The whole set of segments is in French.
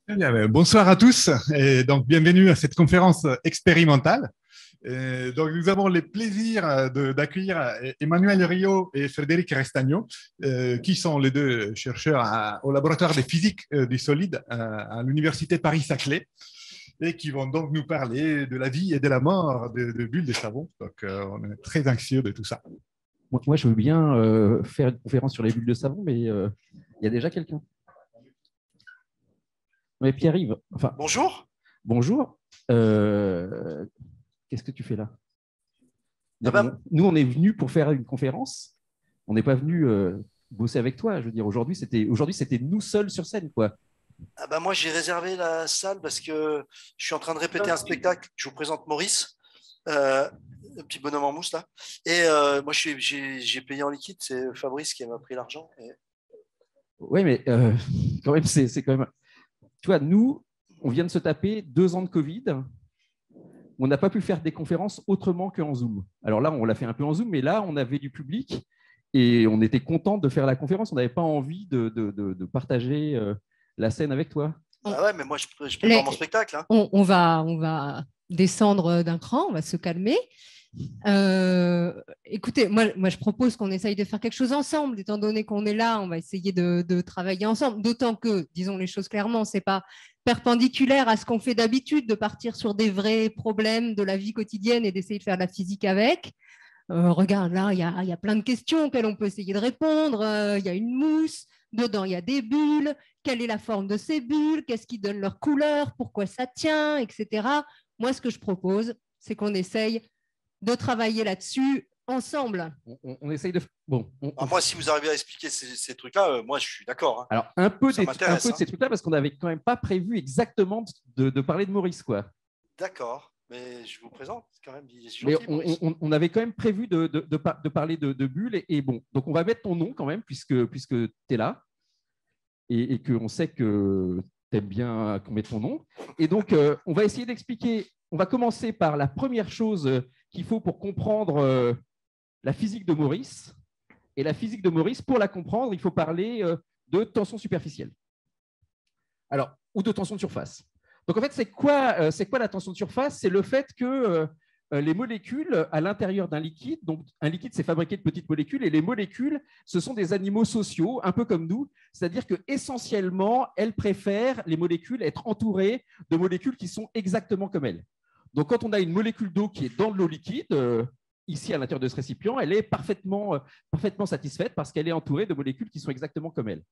Très bien, bonsoir à tous et donc bienvenue à cette conférence expérimentale. Donc nous avons le plaisir d'accueillir Emmanuel Rio et Frédéric Restagno, qui sont les deux chercheurs au laboratoire de physique du solide à l'université Paris-Saclay et qui vont donc nous parler de la vie et de la mort de bulles de savon. Donc on est très anxieux de tout ça. Moi, je veux bien faire une conférence sur les bulles de savon, mais il y a déjà quelqu'un. Mais Pierre-Yves, enfin, Bonjour. bonjour. Qu'est-ce que tu fais là? Ah bah, Nous, on est venus pour faire une conférence. On n'est pas venu bosser avec toi. Je veux dire, aujourd'hui, c'était nous seuls sur scène, quoi. moi j'ai réservé la salle parce que je suis en train de répéter un spectacle. Je vous présente Maurice, le petit bonhomme en mousse là. Et moi j'ai payé en liquide, c'est Fabrice qui m'a pris l'argent. Oui, mais quand même, c'est quand même. Tu vois, nous, on vient de se taper 2 ans de Covid. On n'a pas pu faire des conférences autrement qu'en Zoom. Alors là, on l'a fait un peu en Zoom, mais là, on avait du public et on était content de faire la conférence. On n'avait pas envie de partager la scène avec toi. Ah ouais, mais moi je prépare mon spectacle. Hein. On va descendre d'un cran, on va se calmer. Écoutez, moi, je propose qu'on essaye de faire quelque chose ensemble. Étant donné qu'on est là, on va essayer de travailler ensemble. D'autant que, disons les choses clairement, c'est pas perpendiculaire à ce qu'on fait d'habitude, de partir sur des vrais problèmes de la vie quotidienne et d'essayer de faire de la physique avec. Regarde, là, il y a plein de questions auxquelles on peut essayer de répondre. Il y a une mousse, dedans, il y a des bulles. Quelle est la forme de ces bulles? Qu'est-ce qui donne leur couleur? Pourquoi ça tient, etc. Moi, ce que je propose, c'est qu'on essaye de travailler là-dessus ensemble. On essaye de. Bon. Moi, si vous arrivez à expliquer ces trucs-là, moi je suis d'accord. Hein. Alors, un peu de Hein. ces trucs-là, parce qu'on n'avait quand même pas prévu exactement de parler de Maurice, quoi. D'accord, mais je vous présente quand même. Mais on avait quand même prévu de parler de bulles. Et bon, donc on va mettre ton nom quand même, puisque tu es là. Et qu'on sait que tu aimes bien qu'on mette ton nom. Et donc, on va essayer d'expliquer. On va commencer par la première chose qu'il faut pour comprendre la physique de Maurice. Et la physique de Maurice, pour la comprendre, il faut parler de tension superficielle. Alors, ou de tension de surface. Donc, en fait, c'est quoi la tension de surface? C'est le fait que les molécules à l'intérieur d'un liquide, donc un liquide, c'est fabriqué de petites molécules, et les molécules, ce sont des animaux sociaux, un peu comme nous, c'est-à-dire qu'essentiellement, elles préfèrent, les molécules, être entourées de molécules qui sont exactement comme elles. Donc, quand on a une molécule d'eau qui est dans de l'eau liquide, ici à l'intérieur de ce récipient, elle est parfaitement satisfaite parce qu'elle est entourée de molécules qui sont exactement comme elle.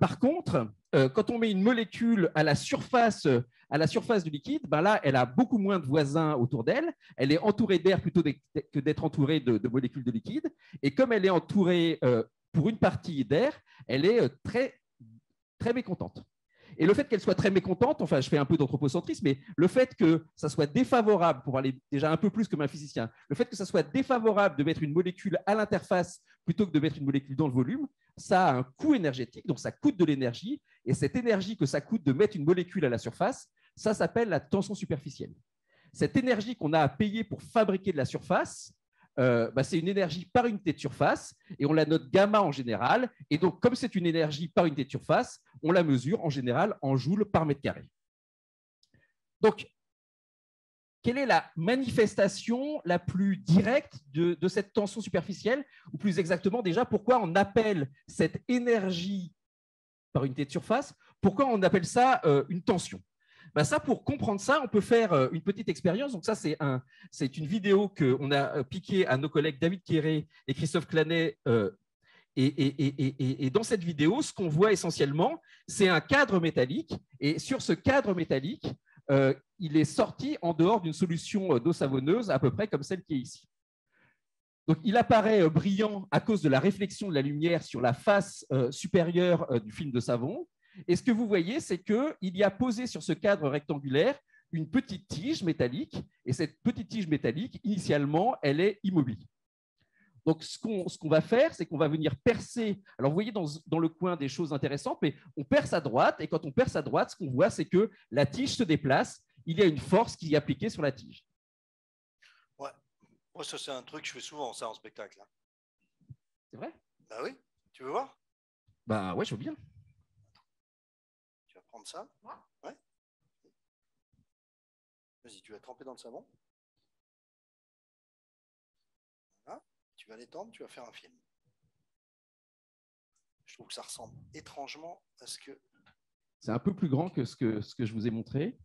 Par contre, quand on met une molécule à la surface du liquide, ben là, elle a beaucoup moins de voisins autour d'elle. Elle est entourée d'air plutôt que d'être entourée de molécules de liquide. Et comme elle est entourée pour une partie d'air, elle est très, très mécontente. Et le fait qu'elle soit très mécontente, enfin, je fais un peu d'anthropocentrisme, mais le fait que ça soit défavorable, pour aller déjà un peu plus comme un physicien, le fait que ça soit défavorable de mettre une molécule à l'interface plutôt que de mettre une molécule dans le volume, ça a un coût énergétique, donc ça coûte de l'énergie, et cette énergie que ça coûte de mettre une molécule à la surface, ça s'appelle la tension superficielle. Cette énergie qu'on a à payer pour fabriquer de la surface, c'est une énergie par unité de surface et on la note gamma en général. Et donc, comme c'est une énergie par unité de surface, on la mesure en général en joules par mètre carré. Donc, quelle est la manifestation la plus directe de cette tension superficielle? Ou plus exactement, déjà, pourquoi on appelle cette énergie par unité de surface, pourquoi on appelle ça une tension? Ça, pour comprendre ça, on peut faire une petite expérience. Donc ça, c'est une vidéo qu'on a piquée à nos collègues David Quéré et Christophe Clanet. Et dans cette vidéo, ce qu'on voit essentiellement, c'est un cadre métallique. Et sur ce cadre métallique, il est sorti en dehors d'une solution d'eau savonneuse, à peu près comme celle qui est ici. Donc, il apparaît brillant à cause de la réflexion de la lumière sur la face supérieure du film de savon. Et ce que vous voyez, c'est qu'il y a posé sur ce cadre rectangulaire une petite tige métallique. Et cette petite tige métallique, initialement, elle est immobile. Donc, ce qu'on va faire, c'est qu'on va venir percer. Alors, vous voyez dans le coin des choses intéressantes, mais on perce à droite. Et quand on perce à droite, ce qu'on voit, c'est que la tige se déplace. Il y a une force qui est appliquée sur la tige. Ouais. Moi, ça, c'est un truc que je fais souvent, ça, en spectacle. Hein. C'est vrai? Bah oui. Tu veux voir? Bah ouais, je veux bien. Tu vas prendre ça. Ouais. Vas-y, tu vas tremper dans le savon. Voilà. Tu vas l'étendre, tu vas faire un film. Je trouve que ça ressemble étrangement à ce que... C'est un peu plus grand que ce que je vous ai montré.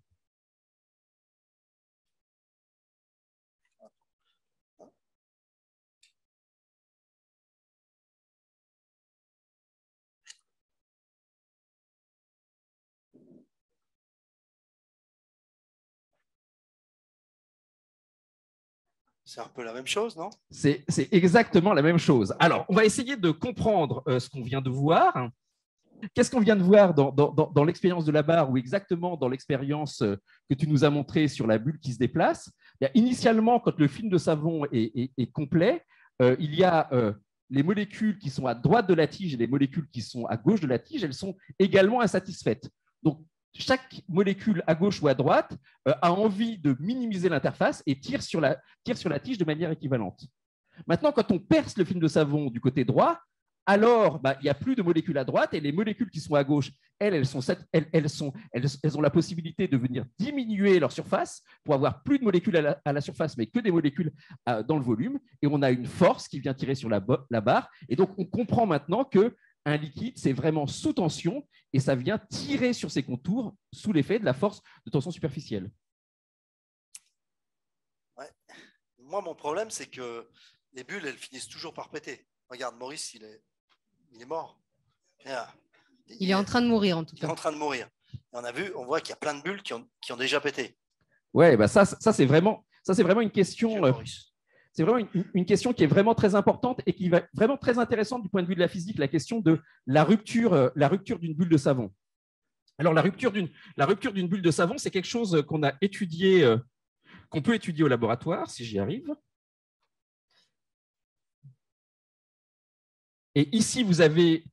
C'est un peu la même chose, non? C'est exactement la même chose. Alors, on va essayer de comprendre ce qu'on vient de voir. Qu'est-ce qu'on vient de voir dans l'expérience de la barre ou exactement dans l'expérience que tu nous as montrée sur la bulle qui se déplace? Initialement, quand le film de savon est complet, il y a les molécules qui sont à droite de la tige et les molécules qui sont à gauche de la tige, elles sont également insatisfaites. Donc, chaque molécule à gauche ou à droite a envie de minimiser l'interface et tire sur la tige de manière équivalente. Maintenant, quand on perce le film de savon du côté droit, alors il n'y a plus de molécules à droite et les molécules qui sont à gauche, elles ont la possibilité de venir diminuer leur surface pour avoir plus de molécules à la surface, mais que des molécules dans le volume. Et on a une force qui vient tirer sur la barre. Et donc, on comprend maintenant qu'un liquide, c'est vraiment sous tension et ça vient tirer sur ses contours sous l'effet de la force de tension superficielle. Ouais. Moi, mon problème, c'est que les bulles, elles finissent toujours par péter. Regarde, Maurice, il est mort. Il est en train de mourir, en tout cas. Il est en train de mourir. Et on voit qu'il y a plein de bulles qui ont déjà pété. Ouais, ça c'est vraiment une question. C'est vraiment une question qui est vraiment très importante et qui va vraiment très intéressante du point de vue de la physique, la question de la rupture d'une bulle de savon. Alors, la rupture d'une bulle de savon, c'est quelque chose qu'on a étudié, qu'on peut étudier au laboratoire, si j'y arrive. Et ici, vous avez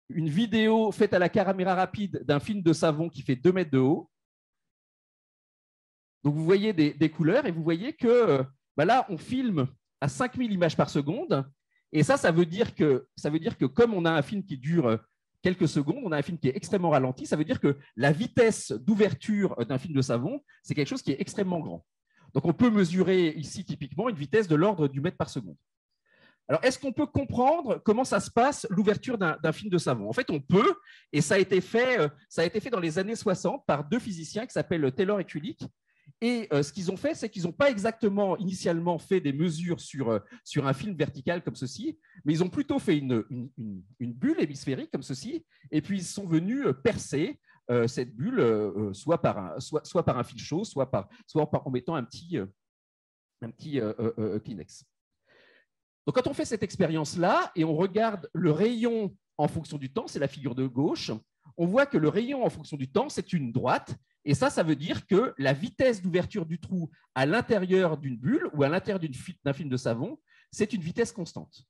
une vidéo faite à la caméra rapide d'un film de savon qui fait 2 mètres de haut. Donc, vous voyez des couleurs et vous voyez que là, on filme à 5000 images par seconde. Et ça veut dire que comme on a un film qui dure quelques secondes, on a un film qui est extrêmement ralenti, ça veut dire que la vitesse d'ouverture d'un film de savon, c'est quelque chose qui est extrêmement grand. Donc, on peut mesurer ici typiquement une vitesse de l'ordre du mètre par seconde. Alors, est-ce qu'on peut comprendre comment ça se passe, l'ouverture d'un film de savon? En fait, on peut, et ça a été fait dans les années 60 par 2 physiciens qui s'appellent Taylor et Kulik. Et ce qu'ils ont fait, c'est qu'ils n'ont pas exactement initialement fait des mesures sur un film vertical comme ceci, mais ils ont plutôt fait une bulle hémisphérique comme ceci, et puis ils sont venus percer cette bulle soit par un fil chaud, soit en mettant un petit Kleenex. Donc, quand on fait cette expérience-là et on regarde le rayon en fonction du temps, c'est la figure de gauche, on voit que le rayon en fonction du temps, c'est une droite. Et ça veut dire que la vitesse d'ouverture du trou à l'intérieur d'une bulle ou à l'intérieur d'un film de savon, c'est une vitesse constante.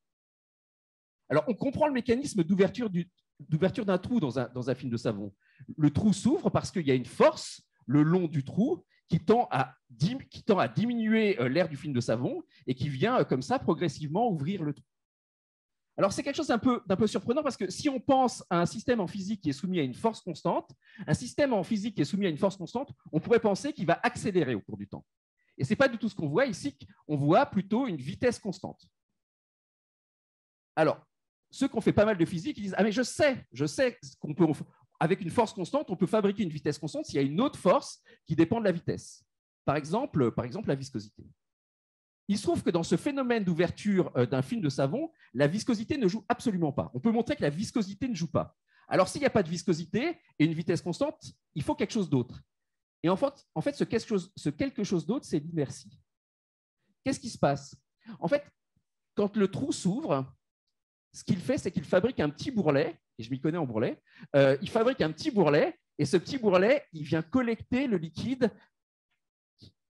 Alors, on comprend le mécanisme d'ouverture d'un trou dans un film de savon. Le trou s'ouvre parce qu'il y a une force le long du trou qui tend à diminuer l'air du film de savon et qui vient comme ça progressivement ouvrir le trou. Alors, c'est quelque chose d'un peu surprenant parce que si on pense à un système en physique qui est soumis à une force constante, un système en physique qui est soumis à une force constante, on pourrait penser qu'il va accélérer au cours du temps. Et ce n'est pas du tout ce qu'on voit ici, on voit plutôt une vitesse constante. Alors, ceux qui ont fait pas mal de physique, ils disent « Ah, mais je sais qu'on peut, avec une force constante, on peut fabriquer une vitesse constante s'il y a une autre force qui dépend de la vitesse. Par exemple la viscosité. » Il se trouve que dans ce phénomène d'ouverture d'un film de savon, la viscosité ne joue absolument pas. On peut montrer que la viscosité ne joue pas. Alors, s'il n'y a pas de viscosité et une vitesse constante, il faut quelque chose d'autre. Et en fait, ce quelque chose d'autre, c'est l'inertie. Qu'est-ce qui se passe? En fait, quand le trou s'ouvre, ce qu'il fait, c'est qu'il fabrique un petit bourrelet, et je m'y connais en bourrelet, il fabrique un petit bourrelet, et ce petit bourrelet, il vient collecter le liquide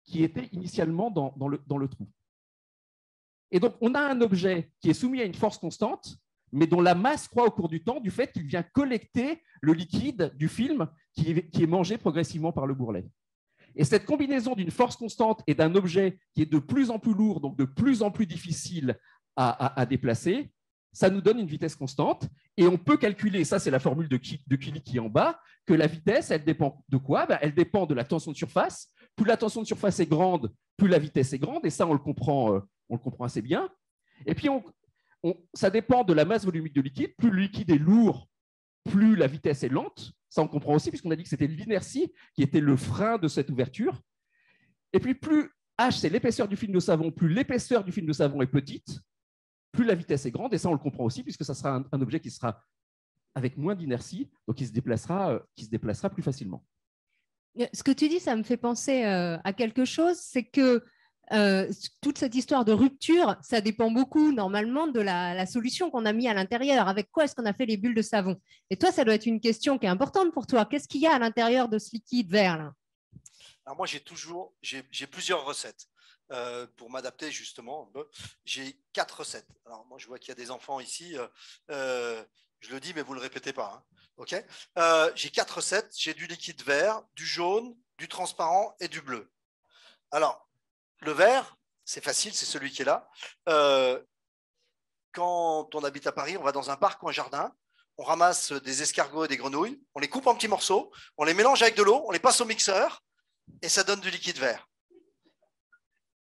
qui était initialement dans le trou. Et donc, on a un objet qui est soumis à une force constante, mais dont la masse croît au cours du temps du fait qu'il vient collecter le liquide du film qui est mangé progressivement par le bourrelet. Et cette combinaison d'une force constante et d'un objet qui est de plus en plus lourd, donc de plus en plus difficile à déplacer, ça nous donne une vitesse constante. Et on peut calculer, ça c'est la formule de Killy qui est en bas, que la vitesse, elle dépend de quoi? Elle dépend de la tension de surface. Plus la tension de surface est grande, plus la vitesse est grande. Et ça, on le comprend assez bien. Et puis, ça dépend de la masse volumique de liquide. Plus le liquide est lourd, plus la vitesse est lente. Ça, on comprend aussi, puisqu'on a dit que c'était l'inertie qui était le frein de cette ouverture. Et puis, plus H, c'est l'épaisseur du film de savon, plus l'épaisseur du film de savon est petite, plus la vitesse est grande. Et ça, on le comprend aussi, puisque ça sera un objet qui sera avec moins d'inertie, donc qui se déplacera plus facilement. Ce que tu dis, ça me fait penser à quelque chose, c'est que toute cette histoire de rupture, ça dépend beaucoup normalement de la solution qu'on a mis à l'intérieur. Avec quoi est-ce qu'on a fait les bulles de savon? Et toi, ça doit être une question qui est importante pour toi. Qu'est-ce qu'il y a à l'intérieur de ce liquide vert là? Alors moi, j'ai plusieurs recettes pour m'adapter justement. J'ai 4 recettes. Alors moi, je vois qu'il y a des enfants ici. Je le dis, mais vous ne le répétez pas. Hein. Okay, j'ai 4 recettes. J'ai du liquide vert, du jaune, du transparent et du bleu. Alors, le vert, c'est facile, c'est celui qui est là. Quand on habite à Paris, on va dans un parc ou un jardin, on ramasse des escargots et des grenouilles, on les coupe en petits morceaux, on les mélange avec de l'eau, on les passe au mixeur et ça donne du liquide vert.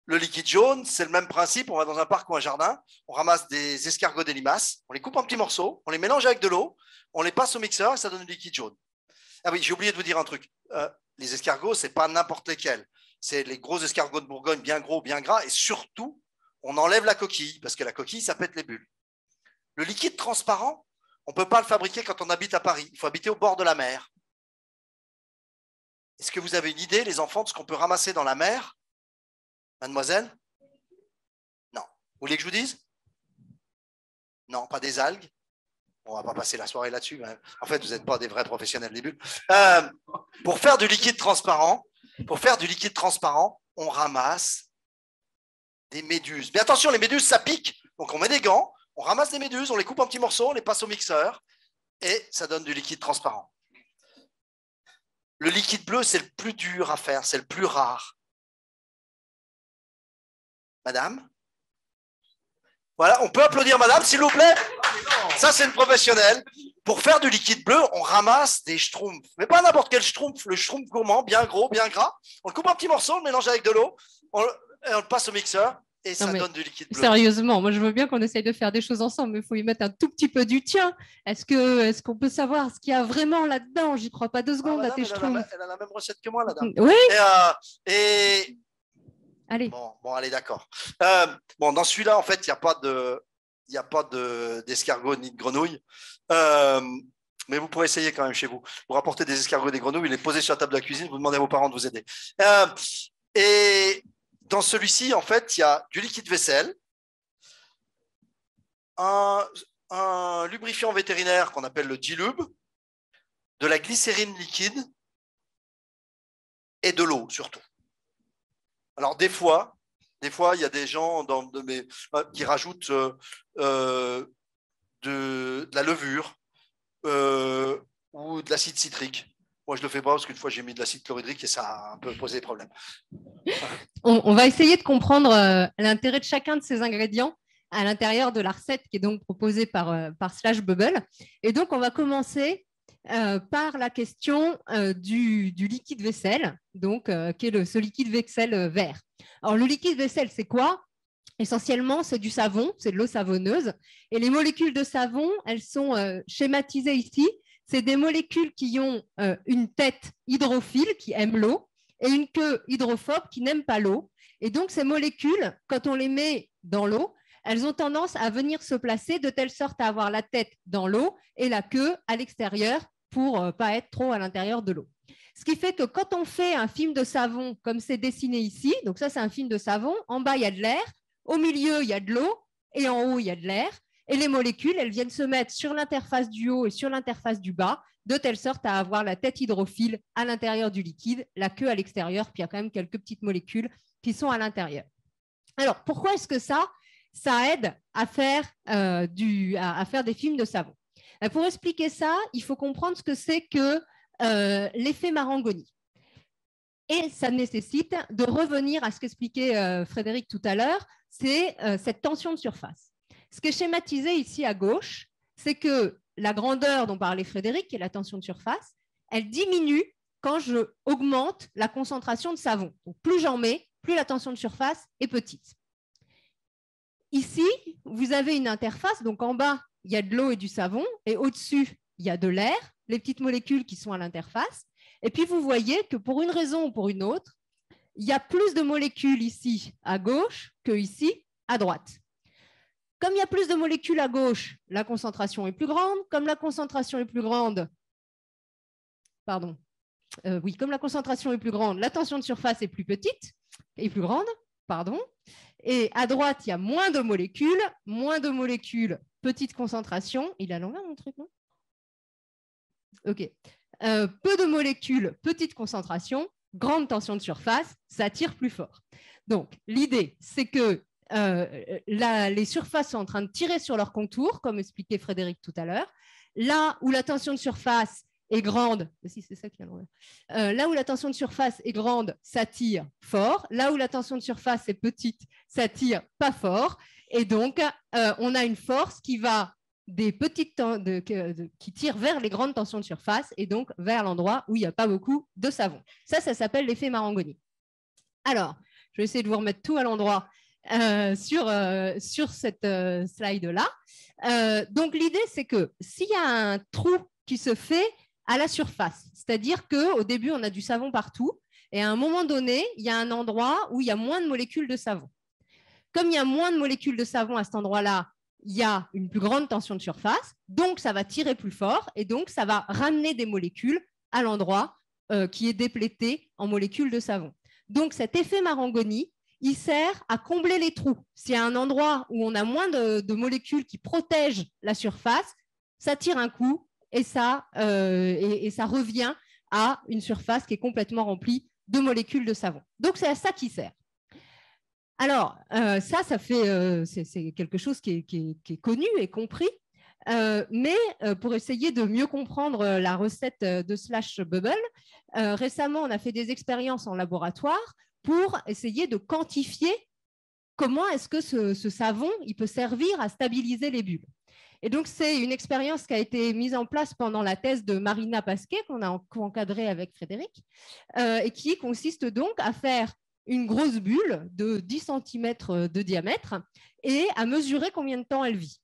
Le liquide jaune, c'est le même principe. On va dans un parc ou un jardin, on ramasse des escargots, des limaces, on les coupe en petits morceaux, on les mélange avec de l'eau, on les passe au mixeur et ça donne du liquide jaune. Ah oui, j'ai oublié de vous dire un truc. Les escargots, ce n'est pas n'importe lesquels. C'est les gros escargots de Bourgogne, bien gros, bien gras. Et surtout, on enlève la coquille, parce que la coquille, ça pète les bulles. Le liquide transparent, on ne peut pas le fabriquer quand on habite à Paris. Il faut habiter au bord de la mer. Est-ce que vous avez une idée, les enfants, de ce qu'on peut ramasser dans la mer? Mademoiselle? Non. Vous voulez que je vous dise? Non, pas des algues. On ne va pas passer la soirée là-dessus. En fait, vous n'êtes pas des vrais professionnels des bulles. Pour faire du liquide transparent, on ramasse des méduses. Mais attention, les méduses, ça pique. Donc, on met des gants, on ramasse des méduses, on les coupe en petits morceaux, on les passe au mixeur et ça donne du liquide transparent. Le liquide bleu, c'est le plus dur à faire, c'est le plus rare. Madame? Voilà, on peut applaudir madame, s'il vous plaît? Ça, c'est une professionnelle. Pour faire du liquide bleu, on ramasse des schtroumpfs. Mais pas n'importe quel schtroumpf, le schtroumpf gourmand, bien gros, bien gras. On le coupe en petits morceaux, on le mélange avec de l'eau, on le passe au mixeur et ça donne du liquide bleu. Sérieusement, moi je veux bien qu'on essaye de faire des choses ensemble, mais il faut y mettre un tout petit peu du tien. Est-ce qu'on peut savoir ce qu'il y a vraiment là-dedans? J'y crois pas 2 secondes à tes schtroumpfs. Elle a la même recette que moi, la dame. Oui. Allez. Bon, allez, d'accord. Dans celui-là, en fait, il n'y a pas d'escargot ni de grenouille. Mais vous pourrez essayer quand même chez vous. Vous rapportez des escargots et des grenouilles, les posez sur la table de la cuisine, vous demandez à vos parents de vous aider. Et dans celui-ci, en fait, il y a du liquide vaisselle, un lubrifiant vétérinaire qu'on appelle le Dilube, de la glycérine liquide et de l'eau surtout. Alors, des fois, il y a des gens qui rajoutent de la levure ou de l'acide citrique. Moi, je ne le fais pas parce qu'une fois, j'ai mis de l'acide chlorhydrique et ça a un peu posé des problèmes. On va essayer de comprendre l'intérêt de chacun de ces ingrédients à l'intérieur de la recette qui est donc proposée par Slash Bubble. Et donc, on va commencer par la question du liquide vaisselle, donc, qui est ce liquide vaisselle vert. Alors, le liquide vaisselle, c'est quoi? Essentiellement, c'est du savon, c'est de l'eau savonneuse. Et les molécules de savon, elles sont schématisées ici. C'est des molécules qui ont une tête hydrophile, qui aime l'eau, et une queue hydrophobe, qui n'aime pas l'eau. Et donc, ces molécules, quand on les met dans l'eau, elles ont tendance à venir se placer de telle sorte à avoir la tête dans l'eau et la queue à l'extérieur pour ne pas être trop à l'intérieur de l'eau. Ce qui fait que quand on fait un film de savon, comme c'est dessiné ici, donc ça, c'est un film de savon, en bas, il y a de l'air, au milieu, il y a de l'eau, et en haut, il y a de l'air. Et les molécules, elles viennent se mettre sur l'interface du haut et sur l'interface du bas, de telle sorte à avoir la tête hydrophile à l'intérieur du liquide, la queue à l'extérieur, puis il y a quand même quelques petites molécules qui sont à l'intérieur. Alors, pourquoi est-ce que ça aide à faire des films de savon? Pour expliquer ça, il faut comprendre ce que c'est que l'effet Marangoni. Et ça nécessite de revenir à ce qu'expliquait Frédéric tout à l'heure, c'est cette tension de surface. Ce qui est schématisé ici à gauche, c'est que la grandeur dont parlait Frédéric, qui est la tension de surface, elle diminue quand je augmente la concentration de savon. Donc, plus j'en mets, plus la tension de surface est petite. Ici, vous avez une interface. Donc, en bas, il y a de l'eau et du savon. Et au-dessus, il y a de l'air, les petites molécules qui sont à l'interface. Et puis, vous voyez que pour une raison ou pour une autre, il y a plus de molécules ici à gauche que ici à droite. Comme il y a plus de molécules à gauche, la concentration est plus grande. Comme la concentration est plus grande, comme la concentration est plus grande, la tension de surface est plus petite et plus grande, Et à droite, il y a moins de molécules, petite concentration. Il a l'envers mon truc, non? Ok. Peu de molécules, petite concentration, grande tension de surface, ça tire plus fort. Donc, l'idée, c'est que les surfaces sont en train de tirer sur leur contour, comme expliquait Frédéric tout à l'heure. Là où la tension de surface est grande, si c'est ça qui est là où la tension de surface est grande, ça tire fort. Là où la tension de surface est petite, ça tire pas fort. Et donc, on a une force qui va des petites qui tire vers les grandes tensions de surface et donc vers l'endroit où il n'y a pas beaucoup de savon. Ça s'appelle l'effet Marangoni. Alors, je vais essayer de vous remettre tout à l'endroit sur cette slide-là. Donc, l'idée, c'est que s'il y a un trou qui se fait à la surface, c'est-à-dire qu'au début, on a du savon partout et à un moment donné, il y a un endroit où il y a moins de molécules de savon. Comme il y a moins de molécules de savon à cet endroit-là, il y a une plus grande tension de surface, donc ça va tirer plus fort et donc ça va ramener des molécules à l'endroit qui est déplété en molécules de savon. Donc cet effet Marangoni, il sert à combler les trous. S'il y a un endroit où on a moins de molécules qui protègent la surface, ça tire un coup et ça revient à une surface qui est complètement remplie de molécules de savon. Donc c'est à ça qu'il sert. Alors, c'est quelque chose qui est connu et compris, mais pour essayer de mieux comprendre la recette de Slash Bubble, récemment, on a fait des expériences en laboratoire pour essayer de quantifier comment est-ce que ce savon il peut servir à stabiliser les bulles. Et donc, c'est une expérience qui a été mise en place pendant la thèse de Marina Pasquet, qu'on a encadrée avec Frédéric, et qui consiste donc à faire une grosse bulle de 10 cm de diamètre et à mesurer combien de temps elle vit.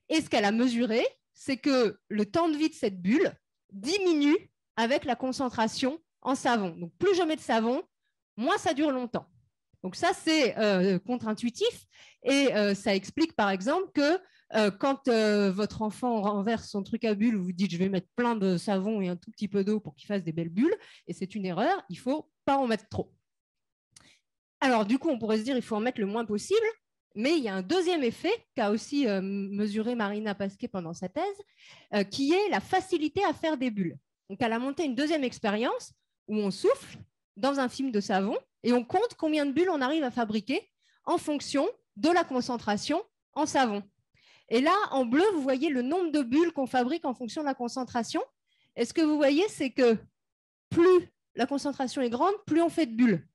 Et ce qu'elle a mesuré, c'est que le temps de vie de cette bulle diminue avec la concentration en savon. Donc, plus je mets de savon, moins ça dure longtemps. Donc, ça, c'est contre-intuitif et ça explique, par exemple, que quand votre enfant renverse son truc à bulles, vous dites « je vais mettre plein de savon et un tout petit peu d'eau pour qu'il fasse des belles bulles », et c'est une erreur, il ne faut pas en mettre trop. Alors, du coup, on pourrait se dire qu'il faut en mettre le moins possible, mais il y a un deuxième effet qu'a aussi mesuré Marina Pasquet pendant sa thèse, qui est la facilité à faire des bulles. Donc, elle a monté une deuxième expérience où on souffle dans un film de savon et on compte combien de bulles on arrive à fabriquer en fonction de la concentration en savon. Et là, en bleu, vous voyez le nombre de bulles qu'on fabrique en fonction de la concentration. Et ce que vous voyez, c'est que plus la concentration est grande, plus on fait de bulles.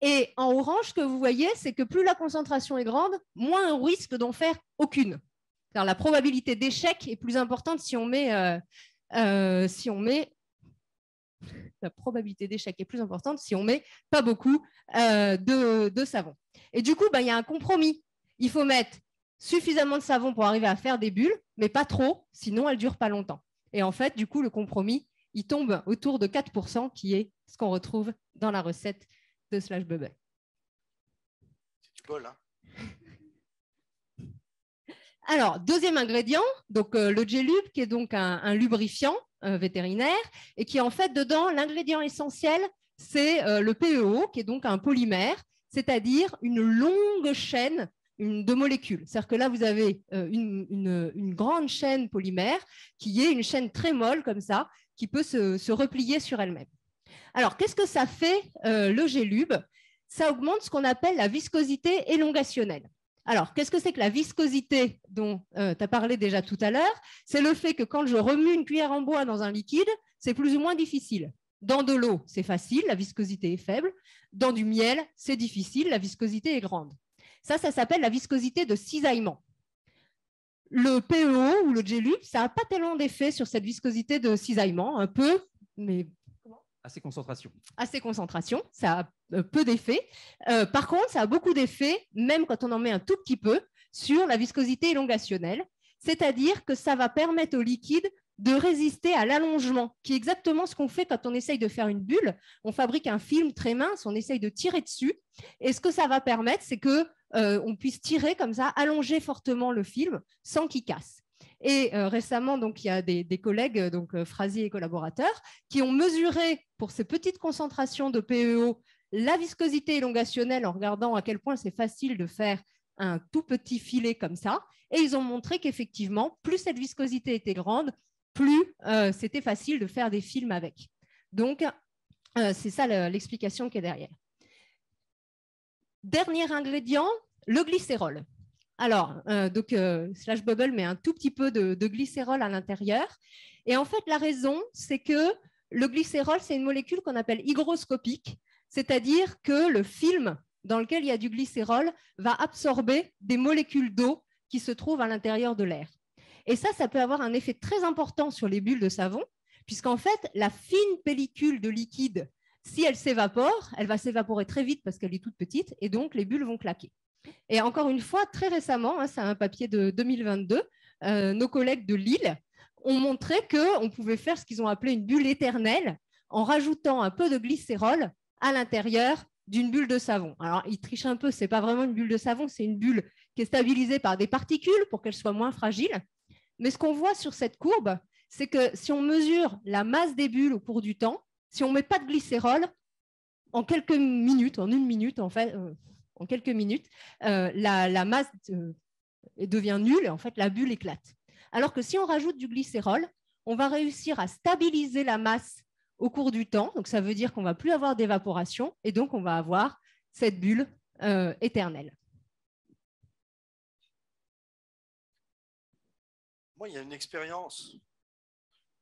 Et en orange, ce que vous voyez, c'est que plus la concentration est grande, moins on risque d'en faire aucune. Car la probabilité d'échec est plus importante si on met, la probabilité d'échec est plus importante si on met pas beaucoup de savon. Et du coup, il y a un compromis. Il faut mettre suffisamment de savon pour arriver à faire des bulles, mais pas trop, sinon elles ne durent pas longtemps. Et en fait, du coup, le compromis, il tombe autour de 4%, qui est ce qu'on retrouve dans la recette de Slash Bubble. C'est du bol, hein. Alors, deuxième ingrédient, donc le J-Lube, qui est donc un lubrifiant vétérinaire, et qui en fait, dedans, l'ingrédient essentiel, c'est le PEO, qui est donc un polymère, c'est-à-dire une longue chaîne de molécules. C'est-à-dire que là, vous avez une grande chaîne polymère, qui est une chaîne très molle, comme ça, qui peut se replier sur elle-même. Alors, qu'est-ce que ça fait, le J-Lube? Ça augmente ce qu'on appelle la viscosité élongationnelle. Alors, qu'est-ce que c'est que la viscosité dont tu as parlé déjà tout à l'heure? C'est le fait que quand je remue une cuillère en bois dans un liquide, c'est plus ou moins difficile. Dans de l'eau, c'est facile, la viscosité est faible. Dans du miel, c'est difficile, la viscosité est grande. Ça s'appelle la viscosité de cisaillement. Le PEO ou le GELUP, ça n'a pas tellement d'effet sur cette viscosité de cisaillement, un peu, mais à ces concentrations. À ces concentrations, ça a peu d'effet. Par contre, ça a beaucoup d'effet, même quand on en met un tout petit peu, sur la viscosité élongationnelle, c'est-à-dire que ça va permettre au liquide de résister à l'allongement, qui est exactement ce qu'on fait quand on essaye de faire une bulle. On fabrique un film très mince, on essaye de tirer dessus, et ce que ça va permettre, c'est qu'on puisse tirer comme ça, allonger fortement le film sans qu'il casse. Et récemment, donc, il y a des collègues, donc Frazier et collaborateurs, qui ont mesuré pour ces petites concentrations de PEO la viscosité élongationnelle en regardant à quel point c'est facile de faire un tout petit filet comme ça. Et ils ont montré qu'effectivement, plus cette viscosité était grande, plus c'était facile de faire des films avec. Donc, c'est ça l'explication qui est derrière. Dernier ingrédient, le glycérol. Alors, Slash Bubble met un tout petit peu de glycérol à l'intérieur. Et en fait, la raison, c'est que le glycérol, c'est une molécule qu'on appelle hygroscopique, c'est-à-dire que le film dans lequel il y a du glycérol va absorber des molécules d'eau qui se trouvent à l'intérieur de l'air. Et ça peut avoir un effet très important sur les bulles de savon, puisqu'en fait, la fine pellicule de liquide, si elle s'évapore, elle va s'évaporer très vite parce qu'elle est toute petite, et donc les bulles vont claquer. Et encore une fois, très récemment, c'est un papier de 2022, nos collègues de Lille ont montré qu'on pouvait faire ce qu'ils ont appelé une bulle éternelle en rajoutant un peu de glycérol à l'intérieur d'une bulle de savon. Alors, ils trichent un peu, ce n'est pas vraiment une bulle de savon, c'est une bulle qui est stabilisée par des particules pour qu'elle soit moins fragile. Mais ce qu'on voit sur cette courbe, c'est que si on mesure la masse des bulles au cours du temps, si on ne met pas de glycérol, en quelques minutes, en une minute en fait, en quelques minutes, la masse devient nulle et en fait la bulle éclate. Alors que si on rajoute du glycérol, on va réussir à stabiliser la masse au cours du temps. Donc ça veut dire qu'on ne va plus avoir d'évaporation et donc on va avoir cette bulle éternelle. Moi, il y a une expérience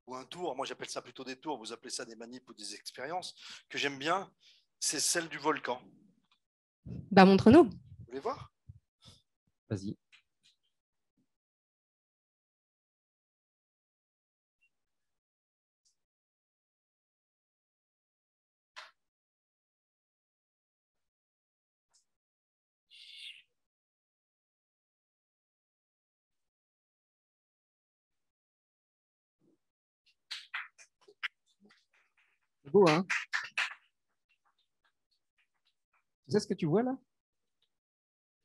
ou un tour, moi j'appelle ça plutôt des tours, vous appelez ça des manips ou des expériences, que j'aime bien, c'est celle du volcan. Bah, montre-nous. Vous voulez voir? Vas-y. C'est beau, hein? Tu sais ce que tu vois là?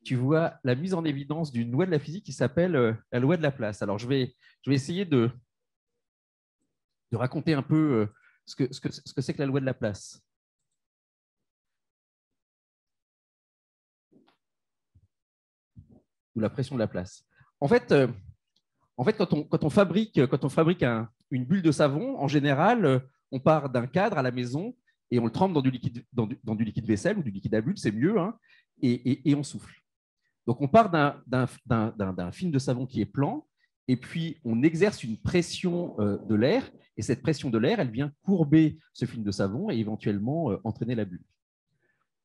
Tu vois la mise en évidence d'une loi de la physique qui s'appelle la loi de Laplace. Alors, je vais essayer de raconter un peu ce que c'est que la loi de Laplace. Ou la pression de Laplace. En fait, quand on fabrique une bulle de savon, en général, on part d'un cadre à la maison et on le trempe dans du liquide vaisselle ou du liquide à bulles, c'est mieux, hein, et on souffle. Donc, on part d'un film de savon qui est plan, et puis on exerce une pression de l'air, et cette pression de l'air, elle vient courber ce film de savon et éventuellement entraîner la bulle.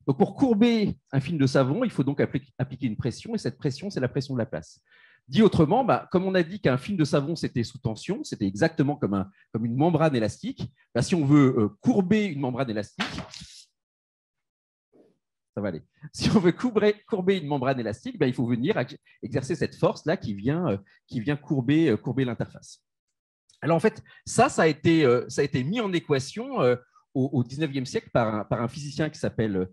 Donc, pour courber un film de savon, il faut donc appliquer une pression, et cette pression, c'est la pression de Laplace. Dit autrement, comme on a dit qu'un film de savon, c'était sous tension, c'était exactement comme une membrane élastique. Si on veut courber une membrane élastique, ça va aller. Si on veut courber une membrane élastique, il faut venir exercer cette force-là qui vient courber l'interface. Alors en fait, ça a été mis en équation au 19e siècle par un physicien qui s'appelle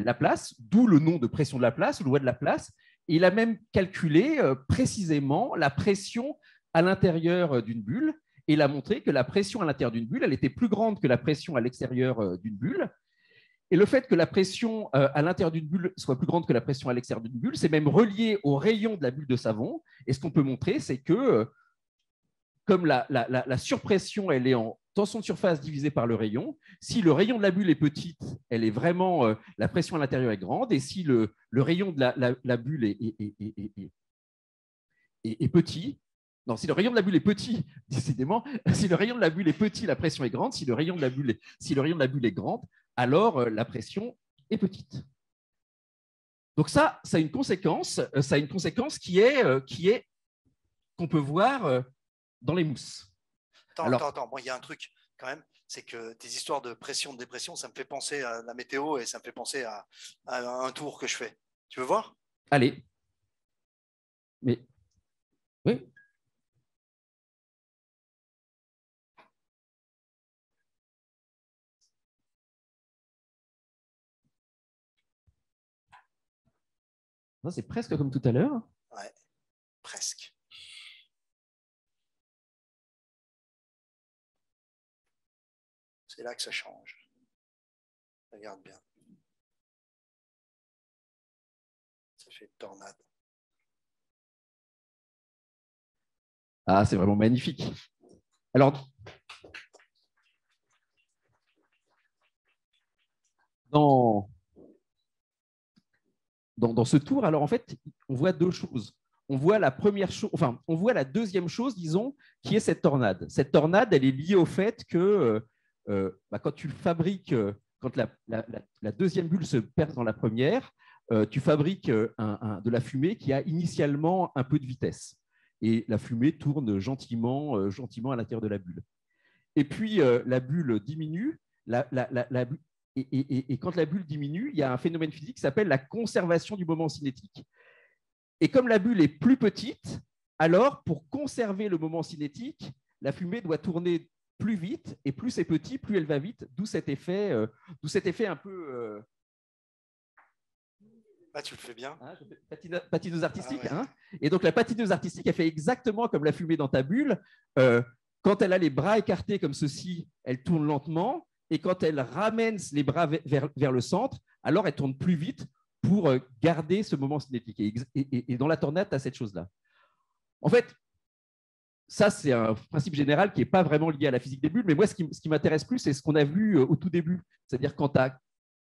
Laplace, d'où le nom de pression de Laplace, loi de Laplace. Et il a même calculé précisément la pression à l'intérieur d'une bulle, et il a montré que la pression à l'intérieur d'une bulle, elle était plus grande que la pression à l'extérieur d'une bulle. Et le fait que la pression à l'intérieur d'une bulle soit plus grande que la pression à l'extérieur d'une bulle, c'est même relié au rayon de la bulle de savon. Et ce qu'on peut montrer, c'est que comme la surpression, elle est en tension de surface divisée par le rayon, si le rayon de la bulle est petite, elle est vraiment, la pression à l'intérieur est grande. Et si le rayon de la bulle est petit, non, si le rayon de la bulle est petit, décidément, si le rayon de la bulle est petit, la pression est grande. Si le rayon de la bulle est grande, alors la pression est petite. Donc ça a une conséquence, qui est qu'on peut voir dans les mousses. Attends, moi il y a un truc quand même, c'est que tes histoires de pression, de dépression, ça me fait penser à la météo et ça me fait penser à un tour que je fais. Tu veux voir? Allez. Mais oui. C'est presque comme tout à l'heure. Ouais, presque. C'est là que ça change. Regarde bien. Ça fait tornade. Ah, c'est vraiment magnifique. Alors, dans ce tour, alors en fait, on voit deux choses. On voit la première chose, enfin, on voit la deuxième chose, disons, qui est cette tornade. Cette tornade, elle est liée au fait que quand tu fabriques, quand la deuxième bulle se perce dans la première, tu fabriques de la fumée qui a initialement un peu de vitesse. Et la fumée tourne gentiment à l'intérieur de la bulle. Et puis, la bulle diminue. Et quand la bulle diminue, il y a un phénomène physique qui s'appelle la conservation du moment cinétique. Et comme la bulle est plus petite, alors pour conserver le moment cinétique, la fumée doit tourner plus vite, et plus c'est petit, plus elle va vite, d'où cet effet un peu... Ah, tu le fais bien. Hein, patineuse artistique. Ah, ouais. Hein. Et donc la patineuse artistique, elle fait exactement comme la fumée dans ta bulle. Quand elle a les bras écartés comme ceci, elle tourne lentement. Et quand elle ramène les bras vers le centre, alors elle tourne plus vite pour garder ce moment cinétique. Et dans la tornade, tu as cette chose-là. En fait, ça, c'est un principe général qui n'est pas vraiment lié à la physique des bulles. Mais moi, ce qui m'intéresse plus, c'est ce qu'on a vu au tout début. C'est-à-dire quand tu as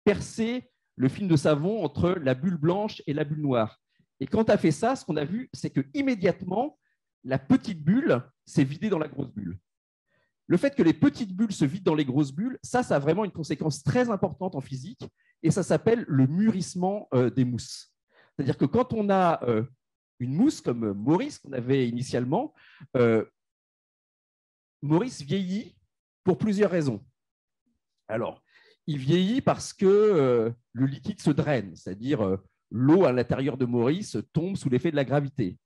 percé le film de savon entre la bulle blanche et la bulle noire. Et quand tu as fait ça, ce qu'on a vu, c'est qu'immédiatement, la petite bulle s'est vidée dans la grosse bulle. Le fait que les petites bulles se vident dans les grosses bulles, ça a vraiment une conséquence très importante en physique, et ça s'appelle le mûrissement des mousses. C'est-à-dire que quand on a une mousse comme Maurice, qu'on avait initialement, Maurice vieillit pour plusieurs raisons. Alors, il vieillit parce que le liquide se draine, c'est-à-dire l'eau à l'intérieur de Maurice tombe sous l'effet de la gravité.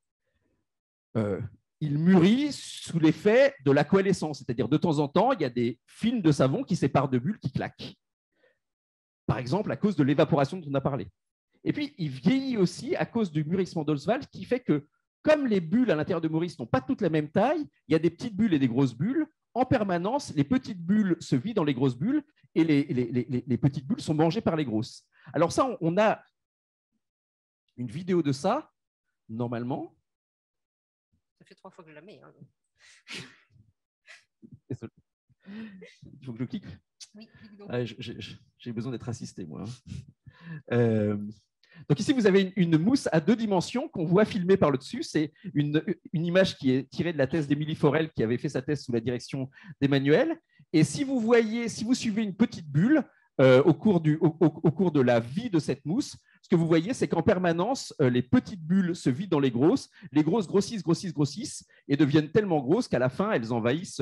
Il mûrit sous l'effet de la coalescence, c'est-à-dire de temps en temps, il y a des films de savon qui séparent deux bulles qui claquent. Par exemple, à cause de l'évaporation dont on a parlé. Et puis, il vieillit aussi à cause du mûrissement d'Oswald, qui fait que, comme les bulles à l'intérieur de Maurice n'ont pas toutes la même taille, il y a des petites bulles et des grosses bulles. En permanence, les petites bulles se vident dans les grosses bulles et les petites bulles sont mangées par les grosses. Alors ça, on a une vidéo de ça, normalement. Ça fait 3 fois que je la mets. Hein. Il faut que je clique. Oui, clique donc. J'ai besoin d'être assisté, moi. Donc ici, vous avez une mousse à 2 dimensions qu'on voit filmer par le dessus. C'est une image qui est tirée de la thèse d'Émilie Forel, qui avait fait sa thèse sous la direction d'Emmanuel. Et si vous suivez une petite bulle au cours de la vie de cette mousse, ce que vous voyez, c'est qu'en permanence, les petites bulles se vident dans les grosses grossissent et deviennent tellement grosses qu'à la fin, elles envahissent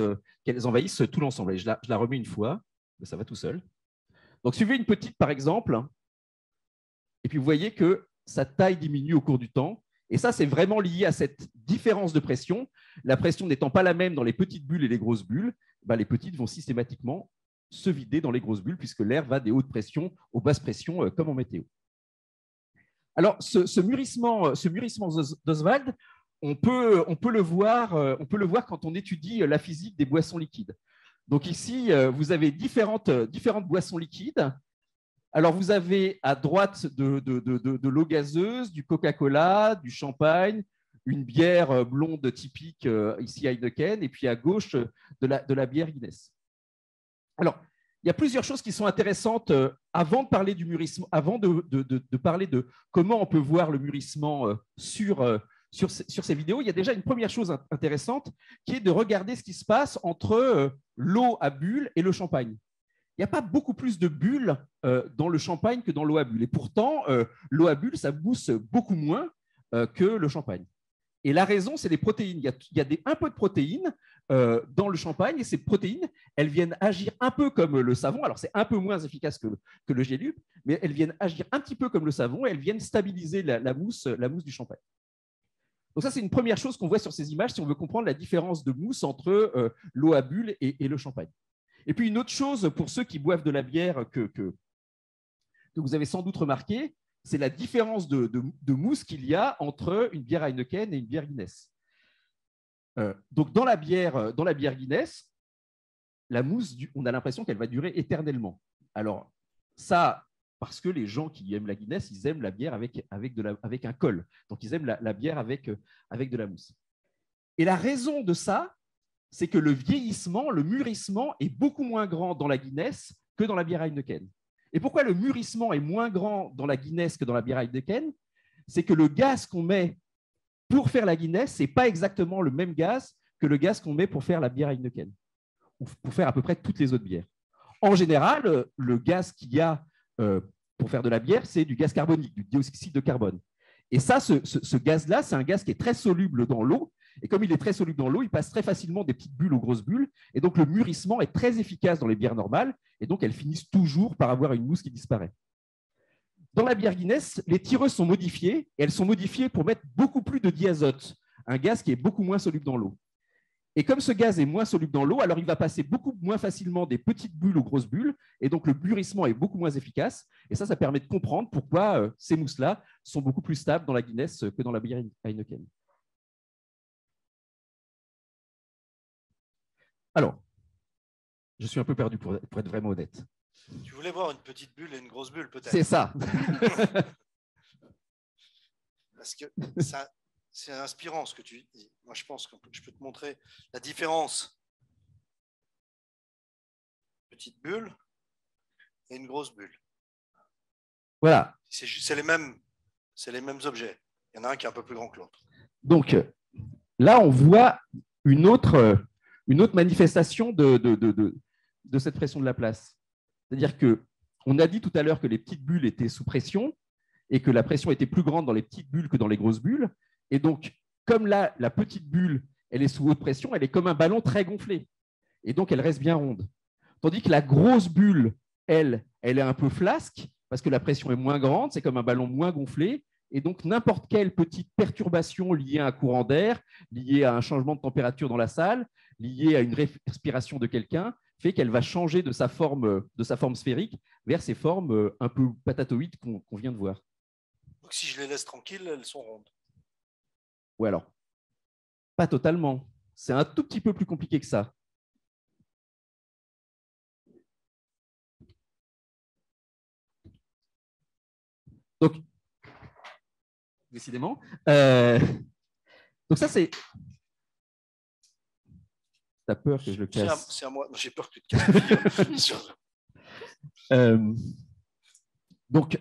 tout l'ensemble. Et je la remets une fois, mais ça va tout seul. Donc, suivez une petite, par exemple, et puis vous voyez que sa taille diminue au cours du temps. Et ça, c'est vraiment lié à cette différence de pression. La pression n'étant pas la même dans les petites bulles et les grosses bulles, les petites vont systématiquement se vider dans les grosses bulles, puisque l'air va des hautes pressions aux basses pressions, comme en météo. Alors, ce mûrissement d'Oswald, on peut le voir quand on étudie la physique des boissons liquides. Donc ici, vous avez différentes boissons liquides. Alors, vous avez à droite de l'eau gazeuse, du Coca-Cola, du champagne, une bière blonde typique, ici Heineken, et puis à gauche de la bière Guinness. Alors, il y a plusieurs choses qui sont intéressantes avant de parler du mûrissement, avant de parler de comment on peut voir le mûrissement sur ces vidéos. Il y a déjà une première chose intéressante qui est de regarder ce qui se passe entre l'eau à bulles et le champagne. il n'y a pas beaucoup plus de bulles dans le champagne que dans l'eau à bulles. Et pourtant, l'eau à bulles, ça mousse beaucoup moins que le champagne. Et la raison, c'est les protéines. Il y a un peu de protéines dans le champagne, et ces protéines, elles viennent agir un peu comme le savon. Alors, c'est un peu moins efficace que le gélup, mais elles viennent agir un petit peu comme le savon, et elles viennent stabiliser la mousse du champagne. Donc ça, c'est une première chose qu'on voit sur ces images si on veut comprendre la différence de mousse entre l'eau à bulles et le champagne. Et puis, une autre chose, pour ceux qui boivent de la bière que vous avez sans doute remarqué, c'est la différence de mousse qu'il y a entre une bière Heineken et une bière Guinness. Donc, dans la bière Guinness, la mousse, on a l'impression qu'elle va durer éternellement. Alors, ça, parce que les gens qui aiment la Guinness, ils aiment la bière avec un col. Donc, ils aiment la bière avec de la mousse. Et la raison de ça, c'est que le vieillissement, le mûrissement est beaucoup moins grand dans la Guinness que dans la bière Heineken. Et pourquoi le mûrissement est moins grand dans la Guinness que dans la bière Heineken? C'est que le gaz qu'on met pour faire la Guinness, ce n'est pas exactement le même gaz que le gaz qu'on met pour faire la bière Heineken, ou pour faire à peu près toutes les autres bières. En général, le gaz qu'il y a pour faire de la bière, c'est du gaz carbonique, du dioxyde de carbone. Et ça, ce gaz-là, c'est un gaz qui est très soluble dans l'eau. Et comme il est très soluble dans l'eau, il passe très facilement des petites bulles aux grosses bulles. Et donc, le mûrissement est très efficace dans les bières normales. Et donc, elles finissent toujours par avoir une mousse qui disparaît. Dans la bière Guinness, les tireuses sont modifiées. Et elles sont modifiées pour mettre beaucoup plus de diazote, un gaz qui est beaucoup moins soluble dans l'eau. Et comme ce gaz est moins soluble dans l'eau, alors il va passer beaucoup moins facilement des petites bulles aux grosses bulles. Et donc, le mûrissement est beaucoup moins efficace. Et ça permet de comprendre pourquoi ces mousses-là sont beaucoup plus stables dans la Guinness que dans la bière Heineken. Alors, je suis un peu perdu pour être vraiment honnête. Tu voulais voir une petite bulle et une grosse bulle, peut-être. C'est ça. Parce que c'est inspirant ce que tu dis. Moi, je pense que je peux te montrer la différence. Petite bulle et une grosse bulle. Voilà. C'est les mêmes objets. Il y en a un qui est un peu plus grand que l'autre. Donc, là, on voit une autre manifestation de cette pression de Laplace. C'est-à-dire qu'on a dit tout à l'heure que les petites bulles étaient sous pression et que la pression était plus grande dans les petites bulles que dans les grosses bulles. Et donc, comme là, la petite bulle, elle est sous haute pression, elle est comme un ballon très gonflé. Et donc, elle reste bien ronde. Tandis que la grosse bulle, elle est un peu flasque parce que la pression est moins grande, c'est comme un ballon moins gonflé. Et donc, n'importe quelle petite perturbation liée à un courant d'air, liée à un changement de température dans la salle, liée à une respiration de quelqu'un, fait qu'elle va changer de sa forme sphérique vers ces formes un peu patatoïdes qu'on vient de voir. Donc, si je les laisse tranquilles, elles sont rondes. Ou alors, pas totalement. C'est un tout petit peu plus compliqué que ça. Donc, décidément. Donc ça, c'est... T'as peur que je le casse? C'est à moi. J'ai peur que tu te casses. Donc,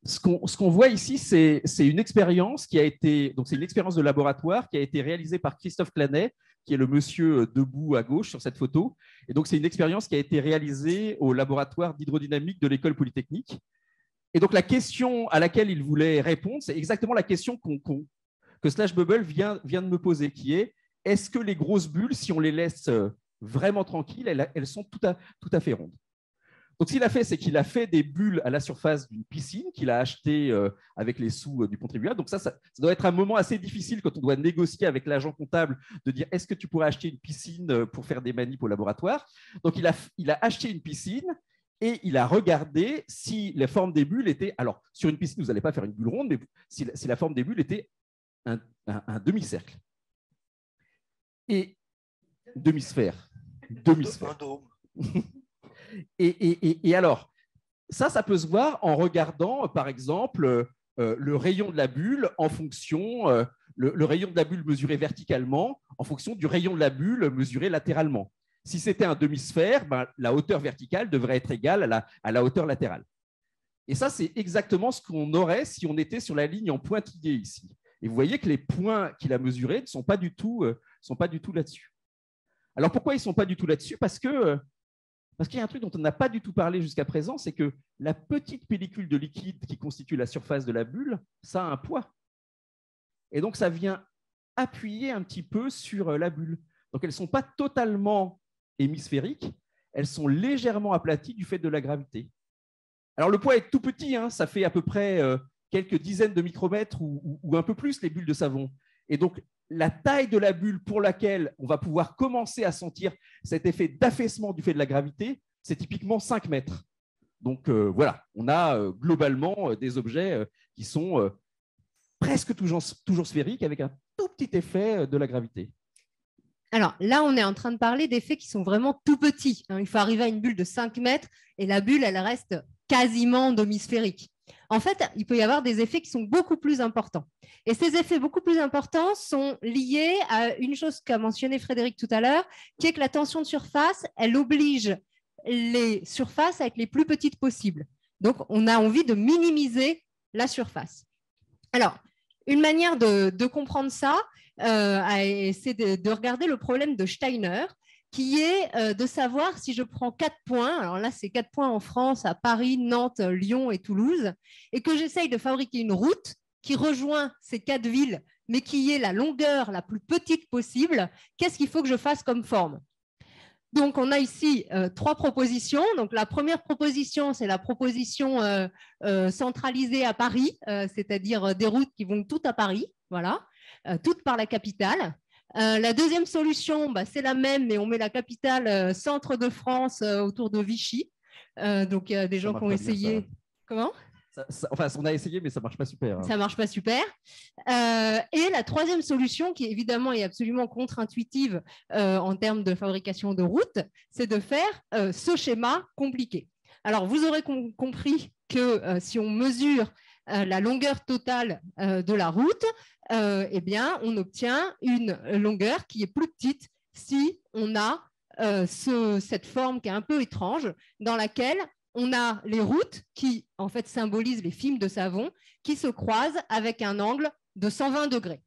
ce qu'on voit ici, c'est une expérience qui a été... Donc, c'est une expérience de laboratoire qui a été réalisée par Christophe Clanet, qui est le monsieur debout à gauche sur cette photo. Et donc, c'est une expérience qui a été réalisée au laboratoire d'hydrodynamique de l'École Polytechnique. Et donc, la question à laquelle il voulait répondre, c'est exactement la question que Slash Bubble vient de me poser, qui est: est-ce que les grosses bulles, si on les laisse vraiment tranquilles, elles sont tout à fait rondes? Donc, ce qu'il a fait, c'est qu'il a fait des bulles à la surface d'une piscine qu'il a achetée avec les sous du contribuable. Donc, ça doit être un moment assez difficile quand on doit négocier avec l'agent comptable de dire: est-ce que tu pourrais acheter une piscine pour faire des manips au laboratoire? Donc, il a acheté une piscine et il a regardé si la forme des bulles était… Alors, sur une piscine, vous n'allez pas faire une bulle ronde, mais si la forme des bulles était un demi-cercle. Et demi-sphère. Un dôme. Et alors, ça peut se voir en regardant, par exemple, le rayon de la bulle en fonction, le rayon de la bulle mesuré verticalement en fonction du rayon de la bulle mesuré latéralement. Si c'était un demi-sphère, la hauteur verticale devrait être égale à la hauteur latérale. Et ça, c'est exactement ce qu'on aurait si on était sur la ligne en pointillé ici. Et vous voyez que les points qu'il a mesurés ne sont pas du tout là-dessus. Alors, pourquoi ils ne sont pas du tout là-dessus? Parce que Parce qu'il y a un truc dont on n'a pas du tout parlé jusqu'à présent, c'est que la petite pellicule de liquide qui constitue la surface de la bulle, ça a un poids. Et donc, ça vient appuyer un petit peu sur la bulle. Donc, elles ne sont pas totalement hémisphériques, elles sont légèrement aplaties du fait de la gravité. Alors, le poids est tout petit, hein, ça fait à peu près quelques dizaines de micromètres ou un peu plus, les bulles de savon. Et donc, la taille de la bulle pour laquelle on va pouvoir commencer à sentir cet effet d'affaissement du fait de la gravité, c'est typiquement 5 mètres. Donc, voilà, on a globalement des objets qui sont presque toujours sphériques avec un tout petit effet de la gravité. Alors là, on est en train de parler d'effets qui sont vraiment tout petits. Il faut arriver à une bulle de 5 mètres et la bulle, elle reste quasiment demi-sphérique. En fait, il peut y avoir des effets qui sont beaucoup plus importants. Et ces effets beaucoup plus importants sont liés à une chose qu'a mentionné Frédéric tout à l'heure, qui est que la tension de surface, elle oblige les surfaces à être les plus petites possibles. Donc, on a envie de minimiser la surface. Alors, une manière de comprendre ça, c'est de regarder le problème de Steiner, qui est de savoir si je prends 4 points, alors là c'est 4 points en France, à Paris, Nantes, Lyon et Toulouse, et que j'essaye de fabriquer une route qui rejoint ces 4 villes, mais qui est la longueur la plus petite possible, qu'est-ce qu'il faut que je fasse comme forme? Donc, on a ici 3 propositions. Donc, la première proposition, c'est la proposition centralisée à Paris, c'est-à-dire des routes qui vont toutes à Paris, voilà, toutes par la capitale. La deuxième solution, c'est la même, mais on met la capitale centre de France autour de Vichy. Donc, il y a des gens qui ont essayé. Comment ? Enfin, on a essayé, mais ça ne marche pas super. Ça ne marche pas super. Et la troisième solution, qui évidemment est absolument contre-intuitive en termes de fabrication de routes, c'est de faire ce schéma compliqué. Alors, vous aurez compris que si on mesure la longueur totale de la route, eh bien, on obtient une longueur qui est plus petite si on a cette forme qui est un peu étrange, dans laquelle on a les routes qui, en fait, symbolisent les films de savon qui se croisent avec un angle de 120 degrés.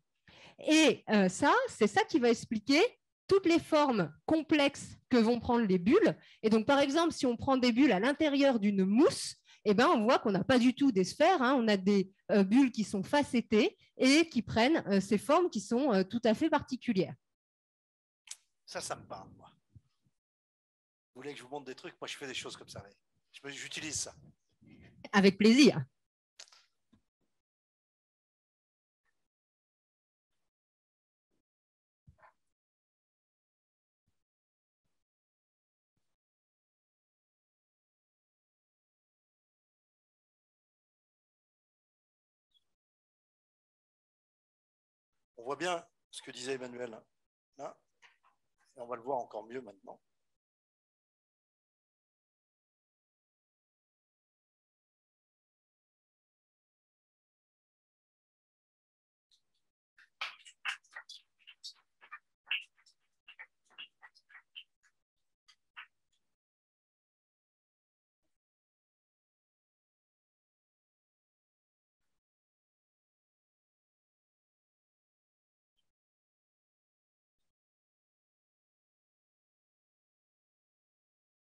Et ça, c'est ça qui va expliquer toutes les formes complexes que vont prendre les bulles. Et donc, par exemple, si on prend des bulles à l'intérieur d'une mousse, eh ben, on voit qu'on n'a pas du tout des sphères, hein. On a des bulles qui sont facettées et qui prennent ces formes qui sont tout à fait particulières. Ça me parle, moi. Vous voulez que je vous montre des trucs? Moi, je fais des choses comme ça. J'utilise ça. Avec plaisir. On voit bien ce que disait Emmanuel. Là. Et on va le voir encore mieux maintenant.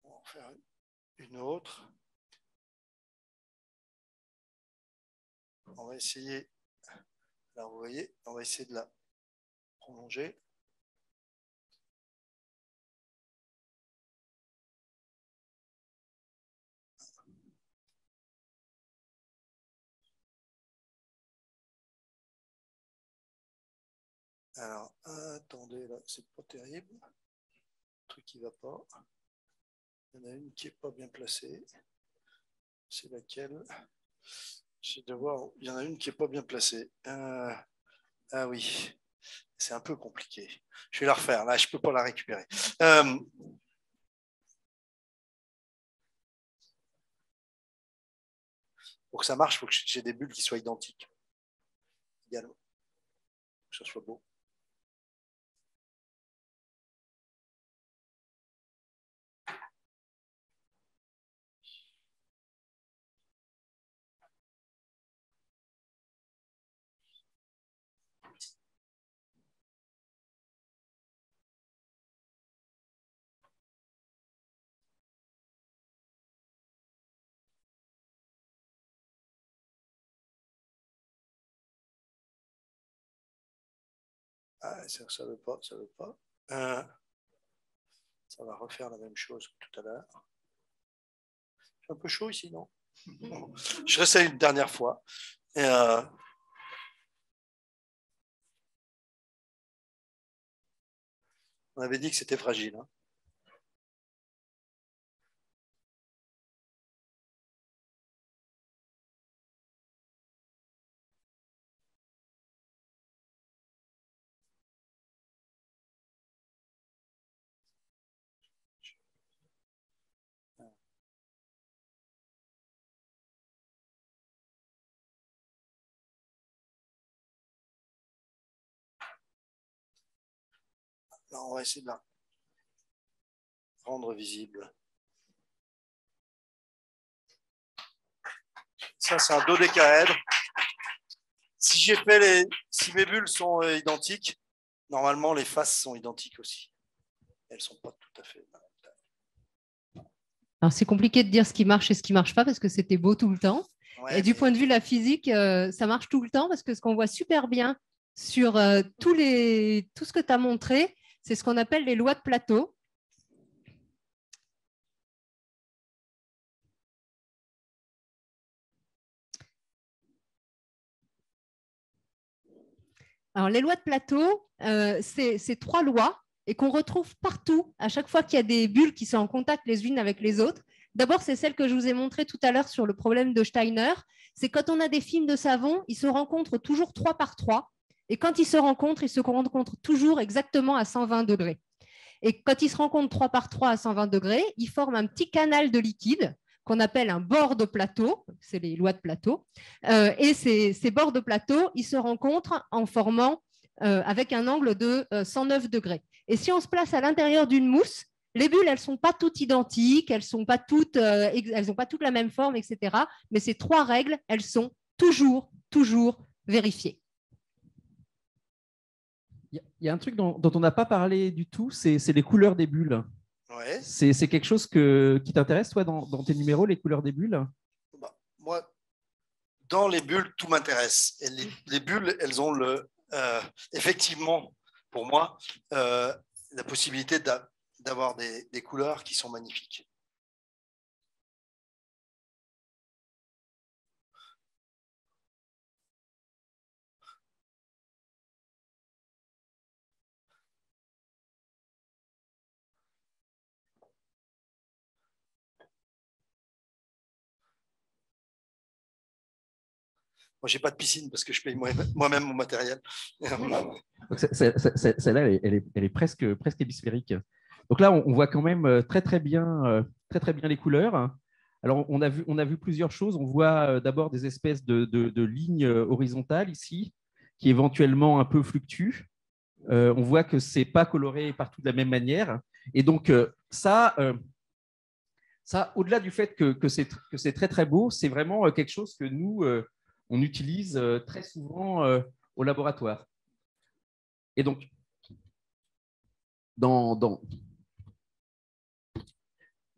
On va en faire une autre. On va essayer, là vous voyez, on va essayer de la prolonger. Alors, attendez, là, c'est pas terrible. Le truc qui va pas. Il y en a une qui est pas bien placée. C'est laquelle? J'essaie de voir. Il y en a une qui est pas bien placée. Ah oui, c'est un peu compliqué. Je vais la refaire. Là, je peux pas la récupérer. Pour que ça marche, il faut que j'ai des bulles qui soient identiques. Également. Que ça soit beau. Ah, ça veut pas, ça veut pas. Ça va refaire la même chose que tout à l'heure. C'est un peu chaud ici, non? Je réessaye une dernière fois. Et on avait dit que c'était fragile. Hein. Alors, on va essayer de la rendre visible. Ça, c'est un dodécaèdre. Si mes bulles sont identiques, normalement, les faces sont identiques aussi. Elles ne sont pas tout à fait. Alors, c'est compliqué de dire ce qui marche et ce qui ne marche pas parce que c'était beau tout le temps. Ouais, et du point de vue de la physique, ça marche tout le temps parce que ce qu'on voit super bien sur tout ce que tu as montré, c'est ce qu'on appelle les lois de plateau. Alors, les lois de plateau, c'est 3 lois et qu'on retrouve partout à chaque fois qu'il y a des bulles qui sont en contact les unes avec les autres. D'abord, c'est celle que je vous ai montrée tout à l'heure sur le problème de Steiner. C'est quand on a des films de savon, ils se rencontrent toujours 3 par 3. Et quand ils se rencontrent toujours exactement à 120 degrés. Et quand ils se rencontrent 3 par 3 à 120 degrés, ils forment un petit canal de liquide qu'on appelle un bord de plateau, c'est les lois de plateau. Et ces bords de plateau, ils se rencontrent en formant avec un angle de 109 degrés. Et si on se place à l'intérieur d'une mousse, les bulles, elles ne sont pas toutes identiques, elles n'ont pas toutes la même forme, etc. Mais ces 3 règles, elles sont toujours vérifiées. Il y a un truc dont on n'a pas parlé du tout, c'est les couleurs des bulles. Ouais. C'est quelque chose qui t'intéresse, toi, dans tes numéros, les couleurs des bulles? Bah, moi, dans les bulles, tout m'intéresse. Et les bulles, elles ont effectivement, pour moi, la possibilité d'avoir des couleurs qui sont magnifiques. Moi, j'ai pas de piscine parce que je paye moi-même mon matériel. Celle-là, elle est presque hémisphérique. Donc là, on voit quand même très bien les couleurs. Alors, on a vu plusieurs choses. On voit d'abord des espèces de lignes horizontales ici, qui éventuellement un peu fluctuent. On voit que c'est pas coloré partout de la même manière. Et donc, ça, au-delà du fait que c'est très beau, c'est vraiment quelque chose que nous, on utilise très souvent au laboratoire. Et donc,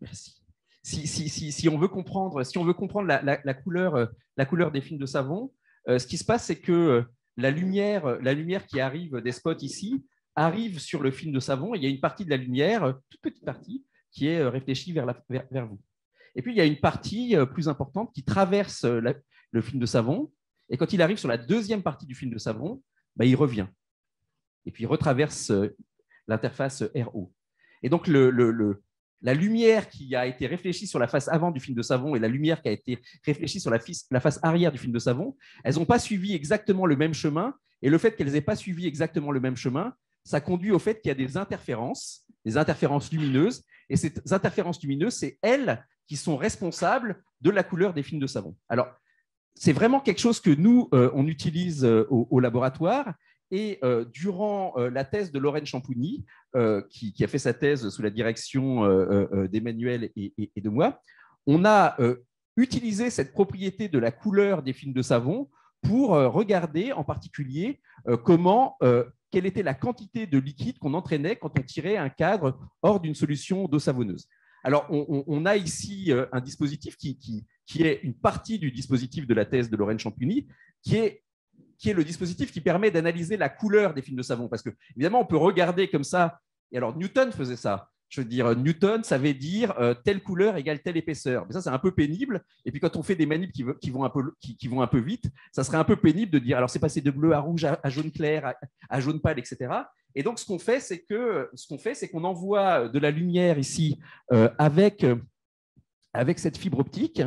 merci. Si on veut comprendre la couleur des films de savon, ce qui se passe, c'est que la lumière qui arrive des spots ici arrive sur le film de savon. Et il y a une partie de la lumière, toute petite partie, qui est réfléchie vers vous. Et puis, il y a une partie plus importante qui traverse le film de savon. Et quand il arrive sur la deuxième partie du film de savon, il revient. Et puis, il retraverse l'interface RO. Et donc, la lumière qui a été réfléchie sur la face avant du film de savon et la lumière qui a été réfléchie sur la face arrière du film de savon, elles n'ont pas suivi exactement le même chemin. Et le fait qu'elles n'aient pas suivi exactement le même chemin, ça conduit au fait qu'il y a des interférences lumineuses. Et ces interférences lumineuses, c'est elles qui sont responsables de la couleur des films de savon. Alors, c'est vraiment quelque chose que nous, on utilise au laboratoire. Et durant la thèse de Lorraine Champougny, qui a fait sa thèse sous la direction d'Emmanuel et de moi, on a utilisé cette propriété de la couleur des films de savon pour regarder en particulier quelle était la quantité de liquide qu'on entraînait quand on tirait un cadre hors d'une solution d'eau savonneuse. Alors, on a ici un dispositif qui est une partie du dispositif de la thèse de Lorraine Champougny, qui est qui est le dispositif qui permet d'analyser la couleur des films de savon. Parce que, évidemment, on peut regarder comme ça. Et alors, Newton faisait ça. Je veux dire, Newton savait dire telle couleur égale telle épaisseur. Mais ça, c'est un peu pénible. Et puis, quand on fait des manips qui vont un peu vite, ça serait un peu pénible de dire alors, c'est passé de bleu à rouge, à jaune clair, à jaune pâle, etc. Et donc, ce qu'on fait, c'est qu'on envoie de la lumière ici avec cette fibre optique.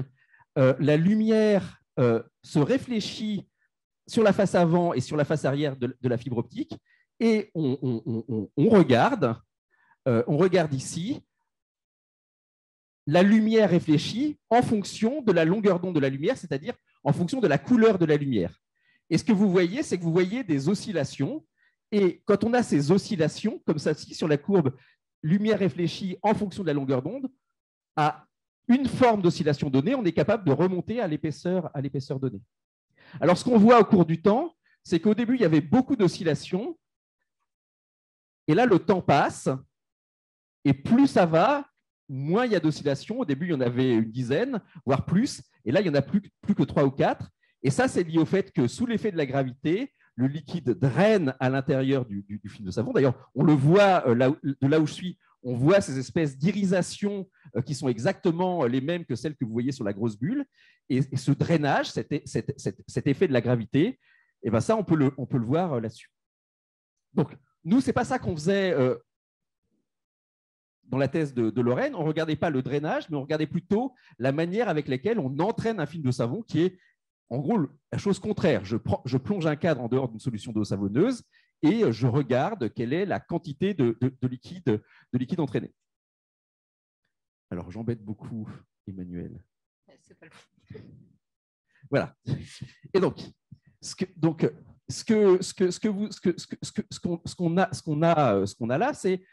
La lumière se réfléchit sur la face avant et sur la face arrière de la fibre optique. Et on regarde ici la lumière réfléchie en fonction de la longueur d'onde de la lumière, c'est-à-dire en fonction de la couleur de la lumière. Et ce que vous voyez, c'est que vous voyez des oscillations. Et quand on a ces oscillations, comme ça, sur la courbe lumière réfléchie en fonction de la longueur d'onde, à une forme d'oscillation donnée, on est capable de remonter à l'épaisseur donnée. Alors, ce qu'on voit au cours du temps, c'est qu'au début, il y avait beaucoup d'oscillations. Et là, le temps passe. Et plus ça va, moins il y a d'oscillations. Au début, il y en avait une dizaine, voire plus. Et là, il n'y en a plus que 3 ou 4. Et ça, c'est lié au fait que sous l'effet de la gravité, le liquide draine à l'intérieur du film de savon. D'ailleurs, on le voit de là où je suis, on voit ces espèces d'irisations qui sont exactement les mêmes que celles que vous voyez sur la grosse bulle. Et ce drainage, cet effet de la gravité, et ben ça, on peut le voir là-dessus. Donc, nous, ce n'est pas ça qu'on faisait dans la thèse de Lorraine. On ne regardait pas le drainage, mais on regardait plutôt la manière avec laquelle on entraîne un film de savon qui est, en gros, la chose contraire. Je plonge un cadre en dehors d'une solution d'eau savonneuse et je regarde quelle est la quantité de liquide entraîné. Alors, j'embête beaucoup Emmanuel. Voilà. Et donc, ce qu'on a là, c'est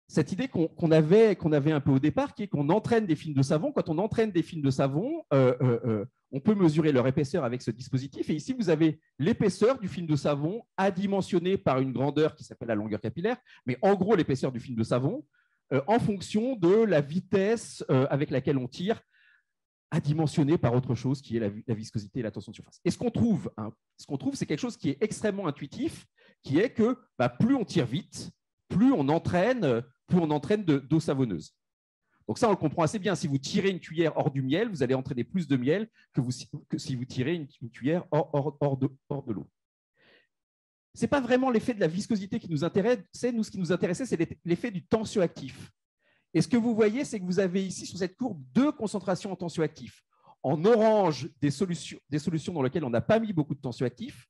cette idée qu'on avait un peu au départ, qui est qu'on entraîne des films de savon. Quand on entraîne des films de savon, on peut mesurer leur épaisseur avec ce dispositif. Et ici, vous avez l'épaisseur du film de savon adimensionnée par une grandeur qui s'appelle la longueur capillaire, mais en gros, l'épaisseur du film de savon en fonction de la vitesse avec laquelle on tire, adimensionnée par autre chose qui est la viscosité et la tension de surface. Et ce qu'on trouve, c'est quelque chose qui est extrêmement intuitif, qui est que plus on tire vite, plus on entraîne d'eau savonneuse. Donc ça, on le comprend assez bien. Si vous tirez une cuillère hors du miel, vous allez entraîner plus de miel que si vous tirez une cuillère hors de l'eau. Ce n'est pas vraiment l'effet de la viscosité qui nous intéressait. Nous, ce qui nous intéressait, c'est l'effet du tensioactif. Et ce que vous voyez, c'est que vous avez ici, sur cette courbe, 2 concentrations en tensioactif. En orange, des solutions dans lesquelles on n'a pas mis beaucoup de tensioactif,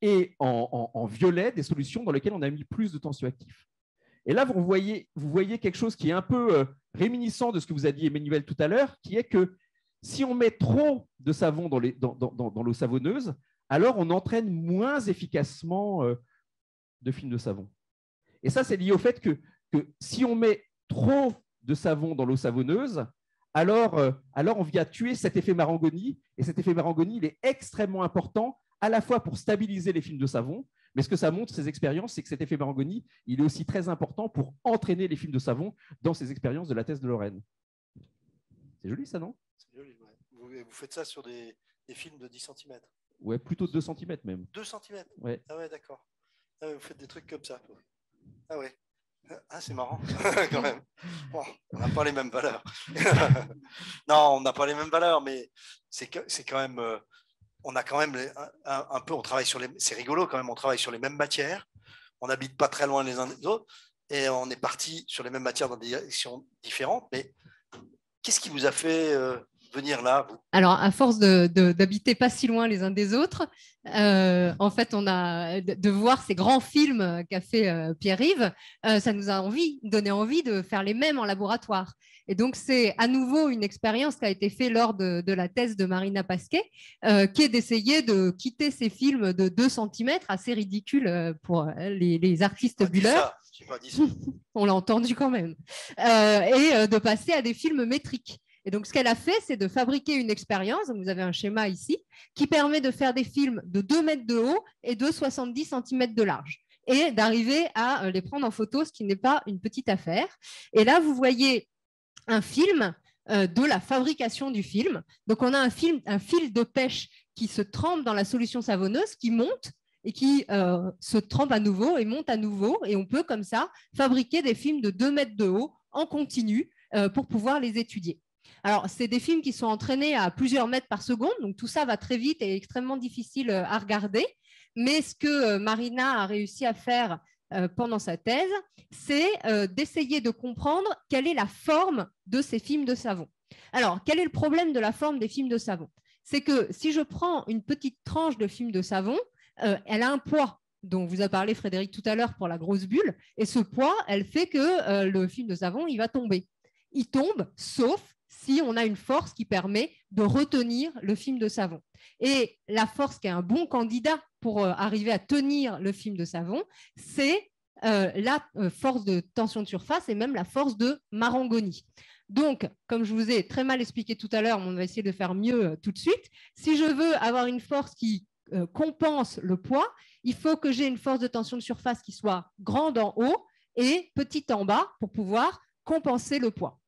et en violet, des solutions dans lesquelles on a mis plus de tensioactif. Et là, vous voyez quelque chose qui est un peu réminiscent de ce que vous a dit Emmanuel tout à l'heure, qui est que si on met trop de savon dans l'eau savonneuse, alors on entraîne moins efficacement de films de savon. Et ça, c'est lié au fait que si on met trop de savon dans l'eau savonneuse, alors on vient tuer cet effet Marangoni. Et cet effet Marangoni, il est extrêmement important à la fois pour stabiliser les films de savon, mais ce que ça montre, ces expériences, c'est que cet effet Marangoni, il est aussi très important pour entraîner les films de savon dans ces expériences de la thèse de Lorraine. C'est joli, ça, non? C'est joli, ouais. Vous faites ça sur des films de 10 cm? Ouais, plutôt 2 cm même. 2 cm? Ouais. Ah ouais, d'accord. Ah ouais, vous faites des trucs comme ça. Ah ouais. Ah, c'est marrant, quand même. Bon, on n'a pas les mêmes valeurs. Non, on n'a pas les mêmes valeurs, mais c'est quand même... on a quand même un peu... On travaille sur les... C'est rigolo quand même, on travaille sur les mêmes matières. On n'habite pas très loin les uns des autres. Et on est parti sur les mêmes matières dans des directions différentes. Mais qu'est-ce qui vous a fait venir là, vous? Alors, à force d'habiter pas si loin les uns des autres, en fait, on a de voir ces grands films qu'a fait Pierre-Yves, ça nous a donné envie de faire les mêmes en laboratoire. Et donc, c'est à nouveau une expérience qui a été faite lors de la thèse de Marina Pasquet, qui est d'essayer de quitter ces films de 2 cm, assez ridicules pour les artistes bulleurs. J'ai pas dit ça. On l'a entendu quand même. Et de passer à des films métriques. Et donc, ce qu'elle a fait, c'est de fabriquer une expérience, donc vous avez un schéma ici, qui permet de faire des films de 2 mètres de haut et de 70 cm de large, et d'arriver à les prendre en photo, ce qui n'est pas une petite affaire. Et là, vous voyez un film de la fabrication du film. Donc, on a un fil de pêche qui se trempe dans la solution savonneuse, qui monte et qui se trempe à nouveau et monte à nouveau. Et on peut, comme ça, fabriquer des films de 2 mètres de haut en continu pour pouvoir les étudier. Alors, c'est des films qui sont entraînés à plusieurs mètres par seconde, donc tout ça va très vite et extrêmement difficile à regarder. Mais ce que Marina a réussi à faire pendant sa thèse, c'est d'essayer de comprendre quelle est la forme de ces films de savon. Alors, quel est le problème de la forme des films de savon? C'est que si je prends une petite tranche de film de savon, elle a un poids dont vous a parlé Frédéric tout à l'heure pour la grosse bulle, et ce poids, elle fait que le film de savon, il va tomber. Il tombe, sauf si on a une force qui permet de retenir le film de savon. Et la force qui est un bon candidat pour arriver à tenir le film de savon, c'est la force de tension de surface et même la force de Marangoni. Donc, comme je vous ai très mal expliqué tout à l'heure, on va essayer de faire mieux tout de suite. Si je veux avoir une force qui compense le poids, il faut que j'ai une force de tension de surface qui soit grande en haut et petite en bas pour pouvoir compenser le poids.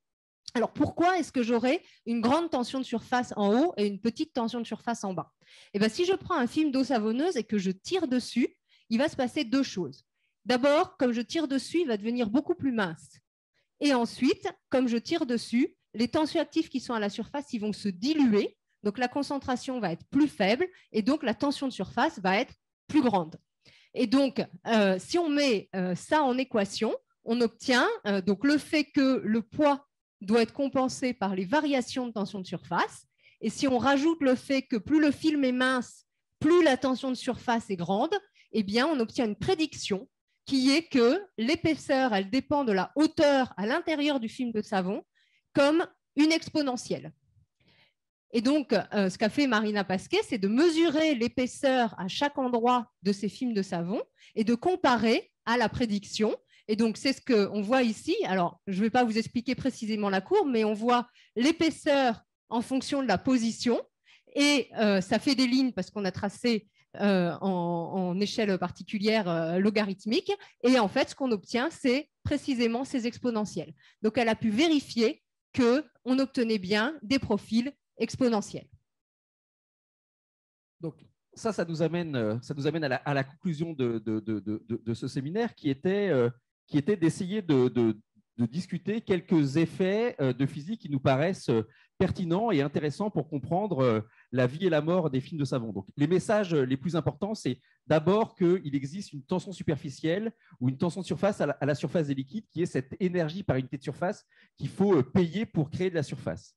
Alors, pourquoi est-ce que j'aurai une grande tension de surface en haut et une petite tension de surface en bas? Eh bien, si je prends un film d'eau savonneuse et que je tire dessus, il va se passer 2 choses. D'abord, comme je tire dessus, il va devenir beaucoup plus mince. Et ensuite, comme je tire dessus, les tensioactifs qui sont à la surface, ils vont se diluer. Donc, la concentration va être plus faible et donc la tension de surface va être plus grande. Et donc, si on met ça en équation, on obtient donc le fait que le poids doit être compensé par les variations de tension de surface. Et si on rajoute le fait que plus le film est mince, plus la tension de surface est grande, eh bien, on obtient une prédiction qui est que l'épaisseur, elle dépend de la hauteur à l'intérieur du film de savon comme une exponentielle. Et donc, ce qu'a fait Marina Pasquet, c'est de mesurer l'épaisseur à chaque endroit de ces films de savon et de comparer à la prédiction. Et donc, c'est ce qu'on voit ici. Alors, je ne vais pas vous expliquer précisément la courbe, mais on voit l'épaisseur en fonction de la position. Et ça fait des lignes parce qu'on a tracé en échelle particulière logarithmique. Et en fait, ce qu'on obtient, c'est précisément ces exponentielles. Donc, elle a pu vérifier qu'on obtenait bien des profils exponentiels. Donc, ça nous amène à la conclusion de ce séminaire qui était d'essayer de discuter quelques effets de physique qui nous paraissent pertinents et intéressants pour comprendre la vie et la mort des films de savon. Donc, les messages les plus importants, c'est d'abord qu'il existe une tension superficielle ou une tension de surface à la surface des liquides, qui est cette énergie par unité de surface qu'il faut payer pour créer de la surface.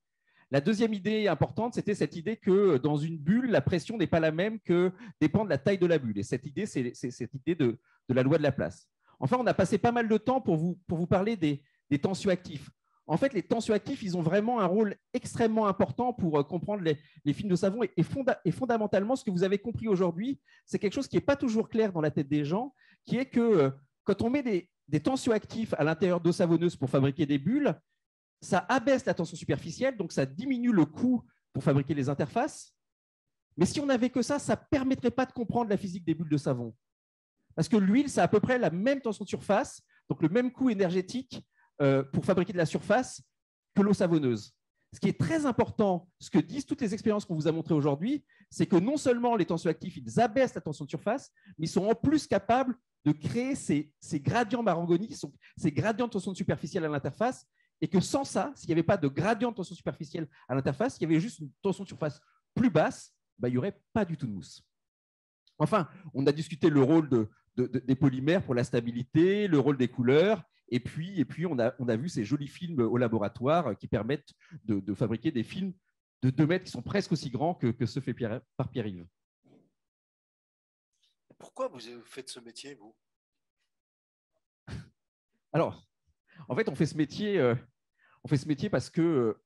La deuxième idée importante, c'était cette idée que dans une bulle, la pression n'est pas la même que dépend de la taille de la bulle. Et cette idée, c'est cette idée de la loi de Laplace. Enfin, on a passé pas mal de temps pour vous parler des tensioactifs. En fait, les tensioactifs, ils ont vraiment un rôle extrêmement important pour comprendre les films de savon. Et fondamentalement, ce que vous avez compris aujourd'hui, c'est quelque chose qui n'est pas toujours clair dans la tête des gens, qui est que quand on met des tensioactifs à l'intérieur d'eau savonneuse pour fabriquer des bulles, ça abaisse la tension superficielle, donc ça diminue le coût pour fabriquer les interfaces. Mais si on n'avait que ça, ça ne permettrait pas de comprendre la physique des bulles de savon. Parce que l'huile, ça a à peu près la même tension de surface, donc le même coût énergétique pour fabriquer de la surface que l'eau savonneuse. Ce qui est très important, ce que disent toutes les expériences qu'on vous a montrées aujourd'hui, c'est que non seulement les tensioactifs, ils abaissent la tension de surface, mais ils sont en plus capables de créer ces gradients Marangoni, ces gradients de tension superficielle à l'interface, et que sans ça, s'il n'y avait pas de gradient de tension superficielle à l'interface, s'il y avait juste une tension de surface plus basse, il n'y aurait pas du tout de mousse. Enfin, on a discuté le rôle des polymères pour la stabilité, le rôle des couleurs, et puis on a vu ces jolis films au laboratoire qui permettent de fabriquer des films de 2 mètres qui sont presque aussi grands que ceux faits par Pierre-Yves. Pourquoi vous faites ce métier, vous? Alors, en fait, on fait ce métier parce que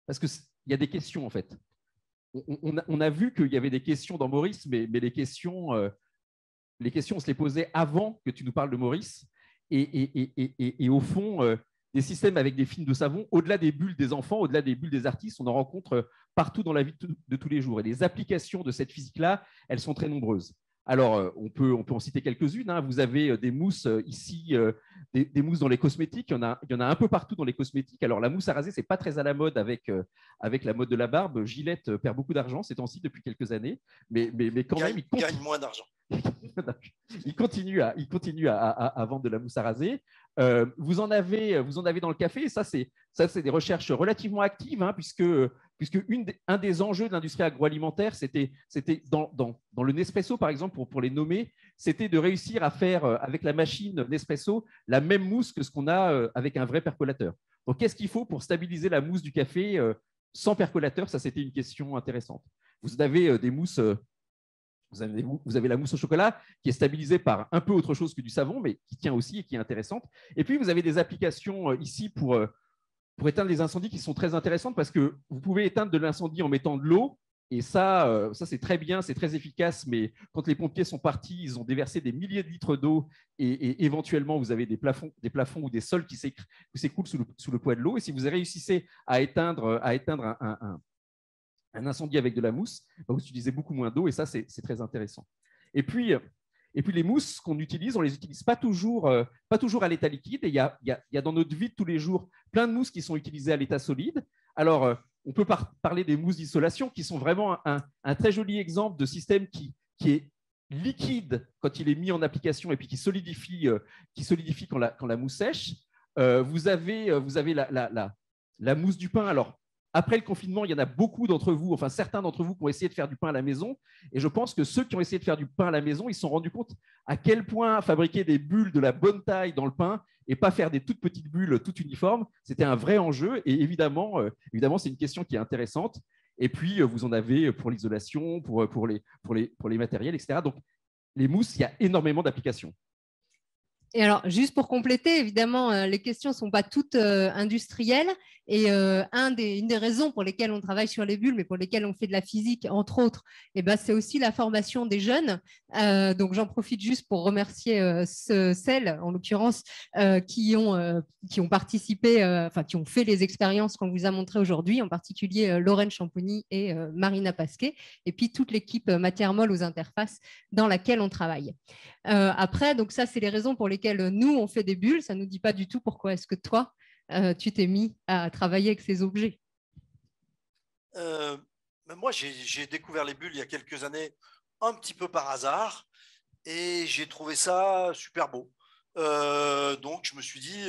il y a des questions, en fait. On a vu qu'il y avait des questions dans Maurice, mais les questions, on se les posait avant que tu nous parles de Maurice. Et au fond, des systèmes avec des films de savon, au-delà des bulles des enfants, au-delà des bulles des artistes, on en rencontre partout dans la vie de tous les jours. Et les applications de cette physique-là, elles sont très nombreuses. Alors, on peut en citer quelques-unes, hein. Vous avez des mousses ici, des mousses dans les cosmétiques. Il y en a un peu partout dans les cosmétiques. Alors, la mousse à raser, ce n'est pas très à la mode avec la mode de la barbe. Gillette perd beaucoup d'argent ces temps-ci depuis quelques années. Mais quand même, il gagne moins d'argent. Il continue à vendre de la mousse à raser. Vous en avez dans le café. Et ça, c'est des recherches relativement actives, hein, puisque un des enjeux de l'industrie agroalimentaire, c'était dans le Nespresso, par exemple, pour les nommer, c'était de réussir à faire avec la machine Nespresso la même mousse que ce qu'on a avec un vrai percolateur. Donc, qu'est-ce qu'il faut pour stabiliser la mousse du café sans percolateur? Ça, c'était une question intéressante. Vous avez des mousses. Vous avez la mousse au chocolat qui est stabilisée par un peu autre chose que du savon, mais qui tient aussi et qui est intéressante. Et puis, vous avez des applications ici pour éteindre les incendies qui sont très intéressantes parce que vous pouvez éteindre de l'incendie en mettant de l'eau. Et ça c'est très bien, c'est très efficace. Mais quand les pompiers sont partis, ils ont déversé des milliers de litres d'eau et éventuellement, vous avez des plafonds ou des sols qui s'écoulent sous le poids de l'eau. Et si vous réussissez à éteindre un incendie avec de la mousse, vous utilisez beaucoup moins d'eau et ça, c'est très intéressant. Et puis, les mousses qu'on utilise, on ne les utilise pas toujours à l'état liquide. Et il y a dans notre vie de tous les jours plein de mousses qui sont utilisées à l'état solide. Alors, on peut parler des mousses d'isolation qui sont vraiment un très joli exemple de système qui est liquide quand il est mis en application et puis qui solidifie quand la mousse sèche. Vous avez la mousse du pain. Alors, après le confinement, il y en a beaucoup d'entre vous, enfin certains d'entre vous, qui ont essayé de faire du pain à la maison. Et je pense que ceux qui ont essayé de faire du pain à la maison, ils se sont rendus compte à quel point fabriquer des bulles de la bonne taille dans le pain et pas faire des toutes petites bulles toutes uniformes, c'était un vrai enjeu. Et évidemment, c'est une question qui est intéressante. Et puis, vous en avez pour l'isolation, pour les matériels, etc. Donc, les mousses, il y a énormément d'applications. Et alors, juste pour compléter, évidemment, les questions ne sont pas toutes industrielles. Et une des raisons pour lesquelles on travaille sur les bulles, mais pour lesquelles on fait de la physique, entre autres, c'est aussi la formation des jeunes. Donc, j'en profite juste pour remercier celles, en l'occurrence, qui ont participé, qui ont fait les expériences qu'on vous a montrées aujourd'hui, en particulier Lorraine Champony et Marina Pasquet, et puis toute l'équipe matière molle aux interfaces dans laquelle on travaille. Après, donc ça, c'est les raisons pour lesquelles nous, on fait des bulles. Ça ne nous dit pas du tout pourquoi est-ce que toi, tu t'es mis à travailler avec ces objets. Moi, j'ai découvert les bulles il y a quelques années, un petit peu par hasard, et j'ai trouvé ça super beau. Donc, je me suis dit,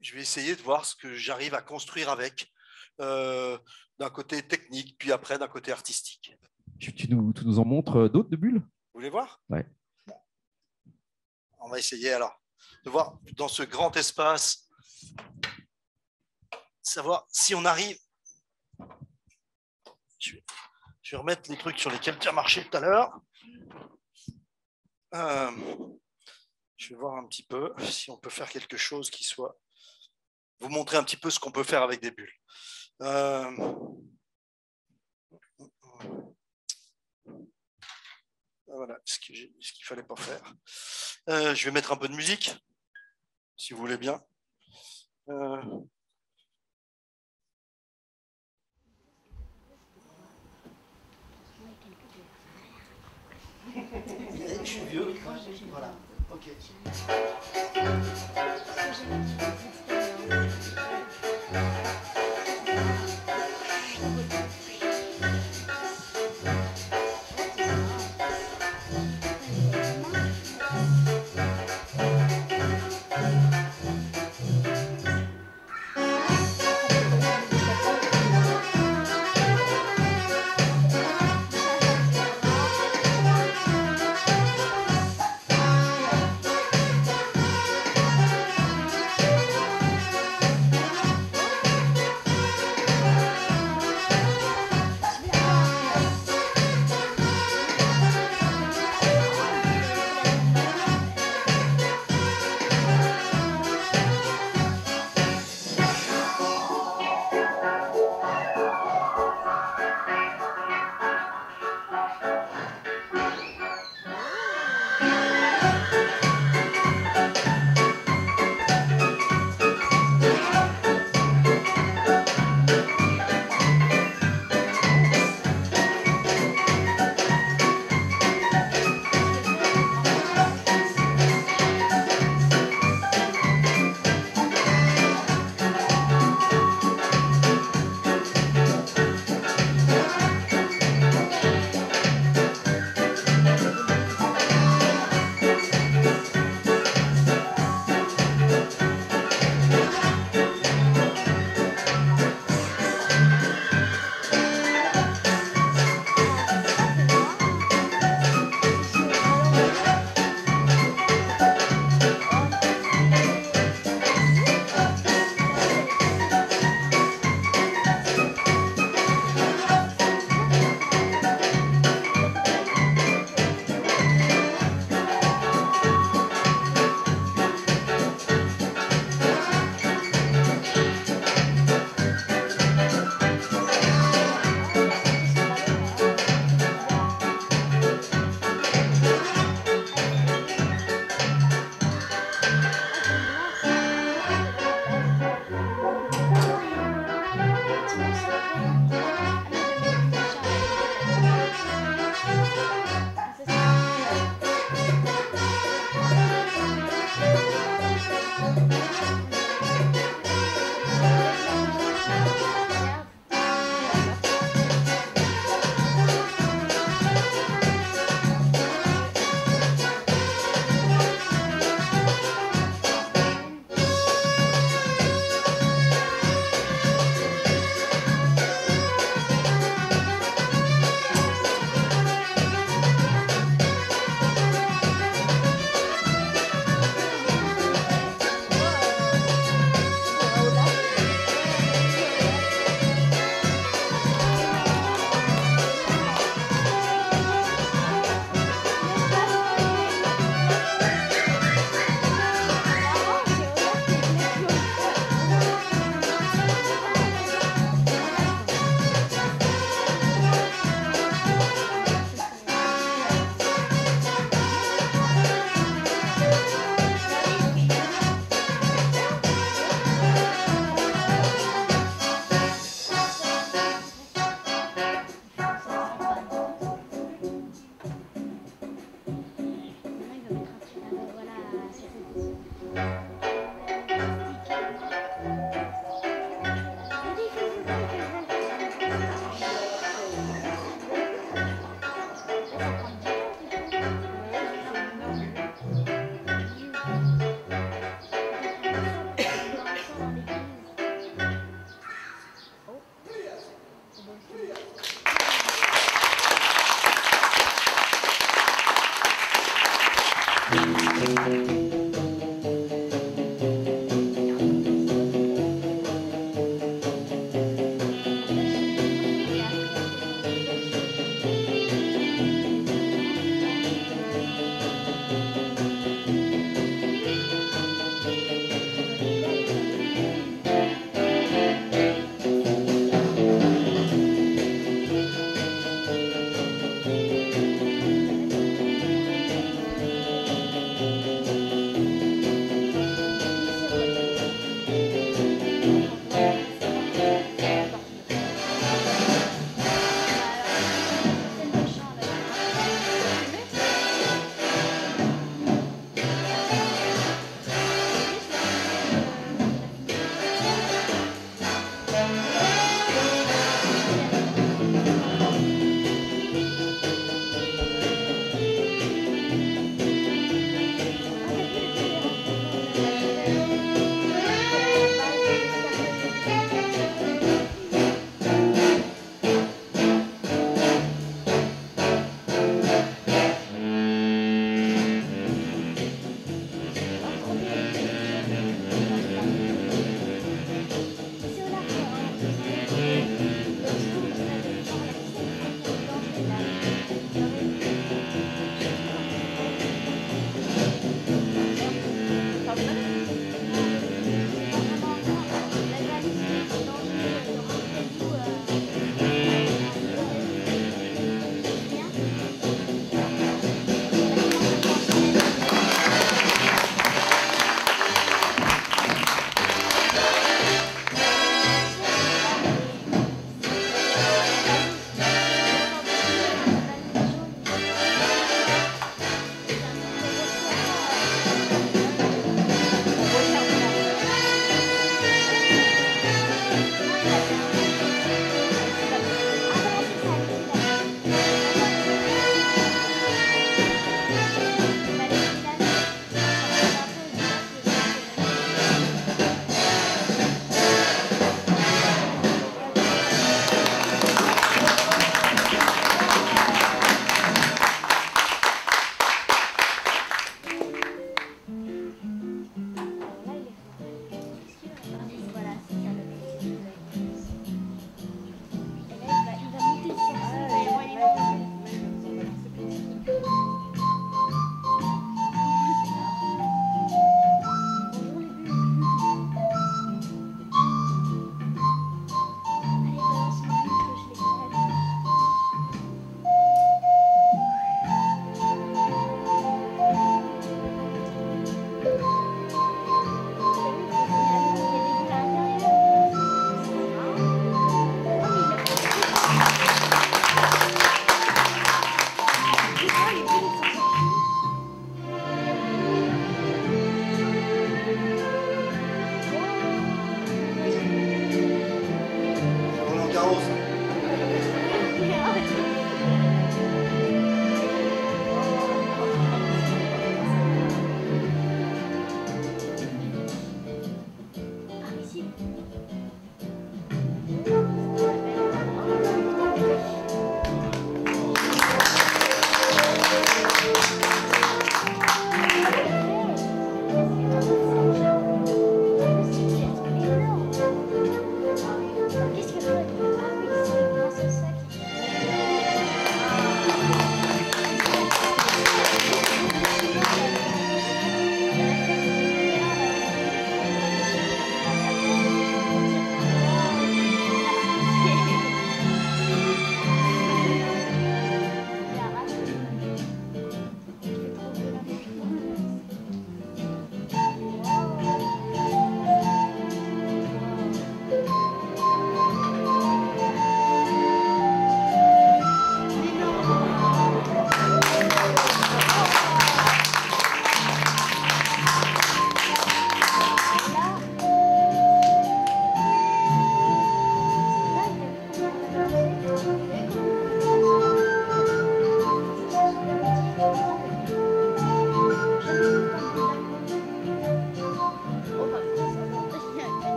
je vais essayer de voir ce que j'arrive à construire avec, d'un côté technique, puis après d'un côté artistique. Tu nous en montres d'autres de bulles? Vous voulez voir? Ouais. On va essayer alors de voir dans ce grand espace, savoir si on arrive. Je vais remettre les trucs sur lesquels tu as marché tout à l'heure. Je vais voir un petit peu si on peut faire quelque chose qui soit... Vous montrer un petit peu ce qu'on peut faire avec des bulles. Voilà ce qu'il ne fallait pas faire. Je vais mettre un peu de musique, si vous voulez bien. Je suis vieux. Voilà. Ok.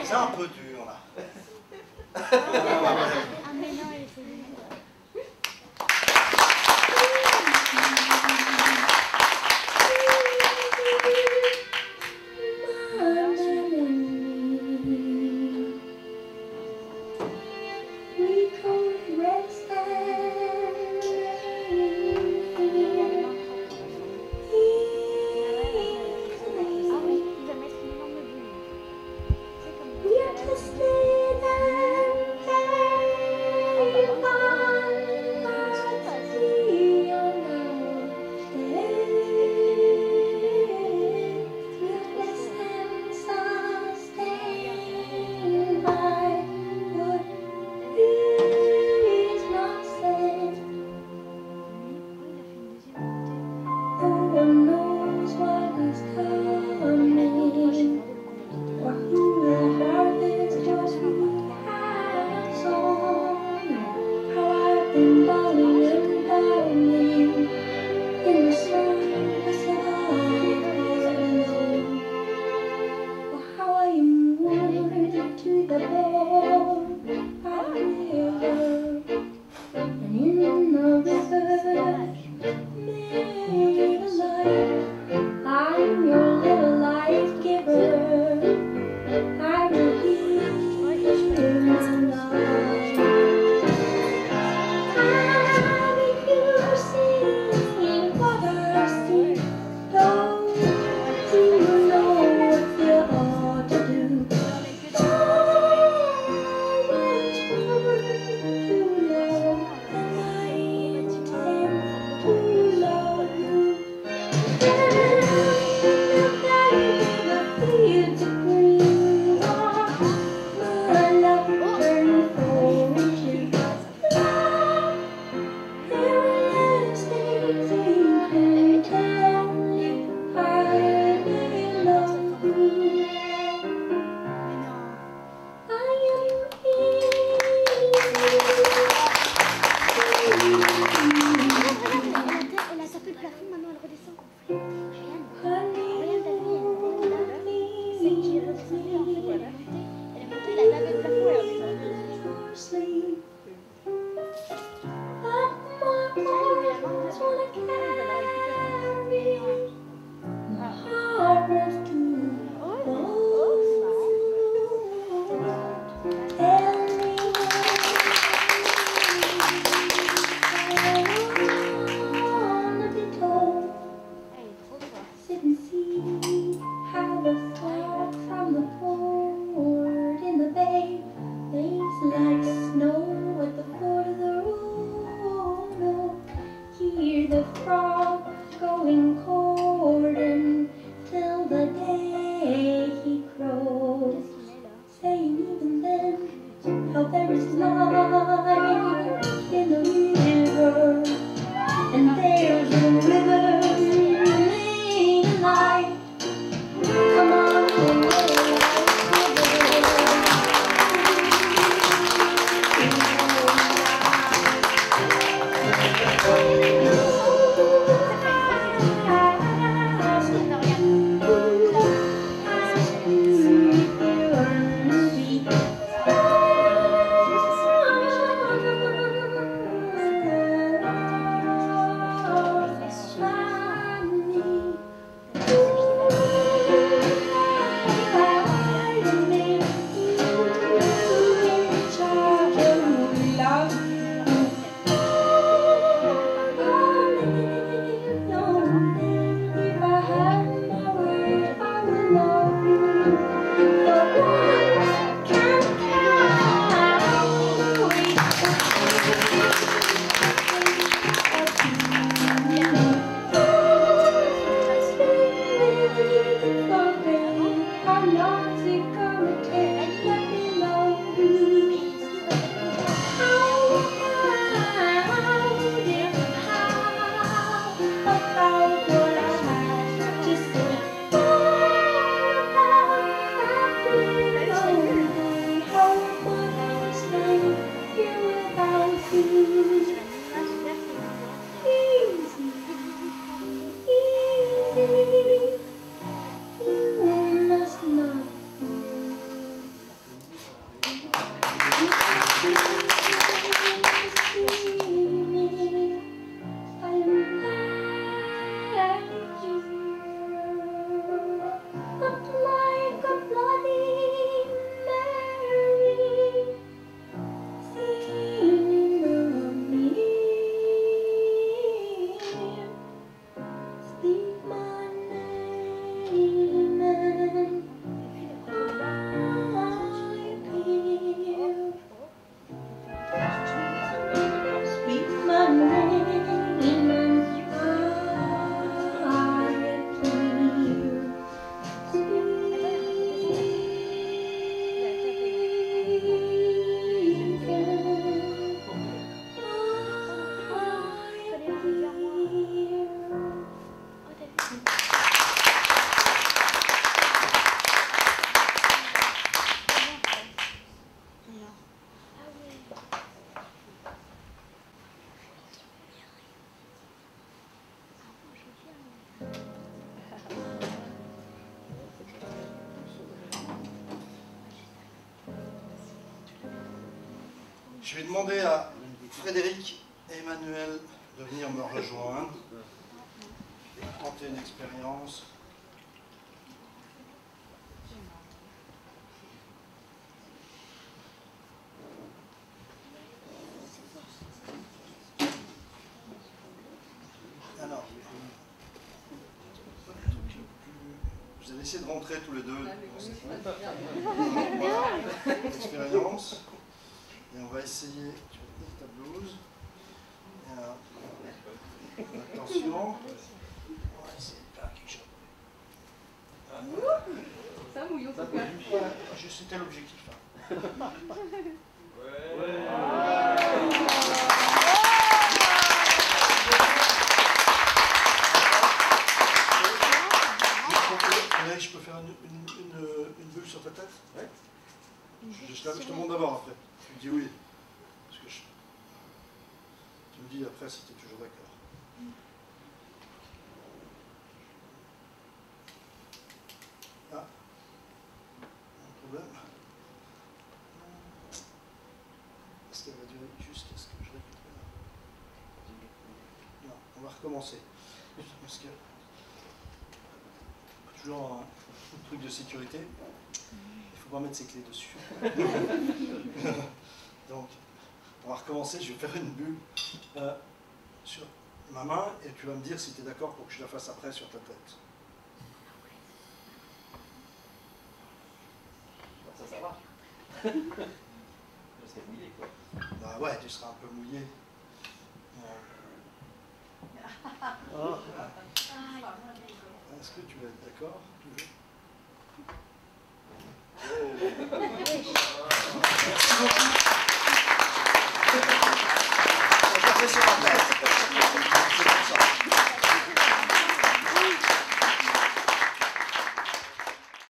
C'est un peu dur là. What will harvest just Je vais demander à Frédéric et Emmanuel de venir me rejoindre. Tenter une expérience. Alors, vous allez essayer de rentrer tous les deux dans cette expérience. Et on va essayer, tu vas tenir ta blouse. Attention. On va essayer de faire quelque chose. Ça mouille, on peut Ouais, c'était l'objectif. Je peux faire une bulle sur ta tête? Ouais. Je te demande d'abord après. Tu me dis oui. Parce que tu me dis après si tu es toujours d'accord. Ah. Un problème. Est-ce qu'elle va durer jusqu'à ce que je récupère? Non, on va recommencer. Parce que toujours un truc de sécurité. Il faut pas mettre ses clés dessus. Donc, on va recommencer. Je vais faire une bulle sur ma main et tu vas me dire si tu es d'accord pour que je la fasse après sur ta tête. Ça va. Je serai mouillé, quoi. Bah ouais, tu seras un peu mouillé. Est-ce que tu vas être d'accord toujours?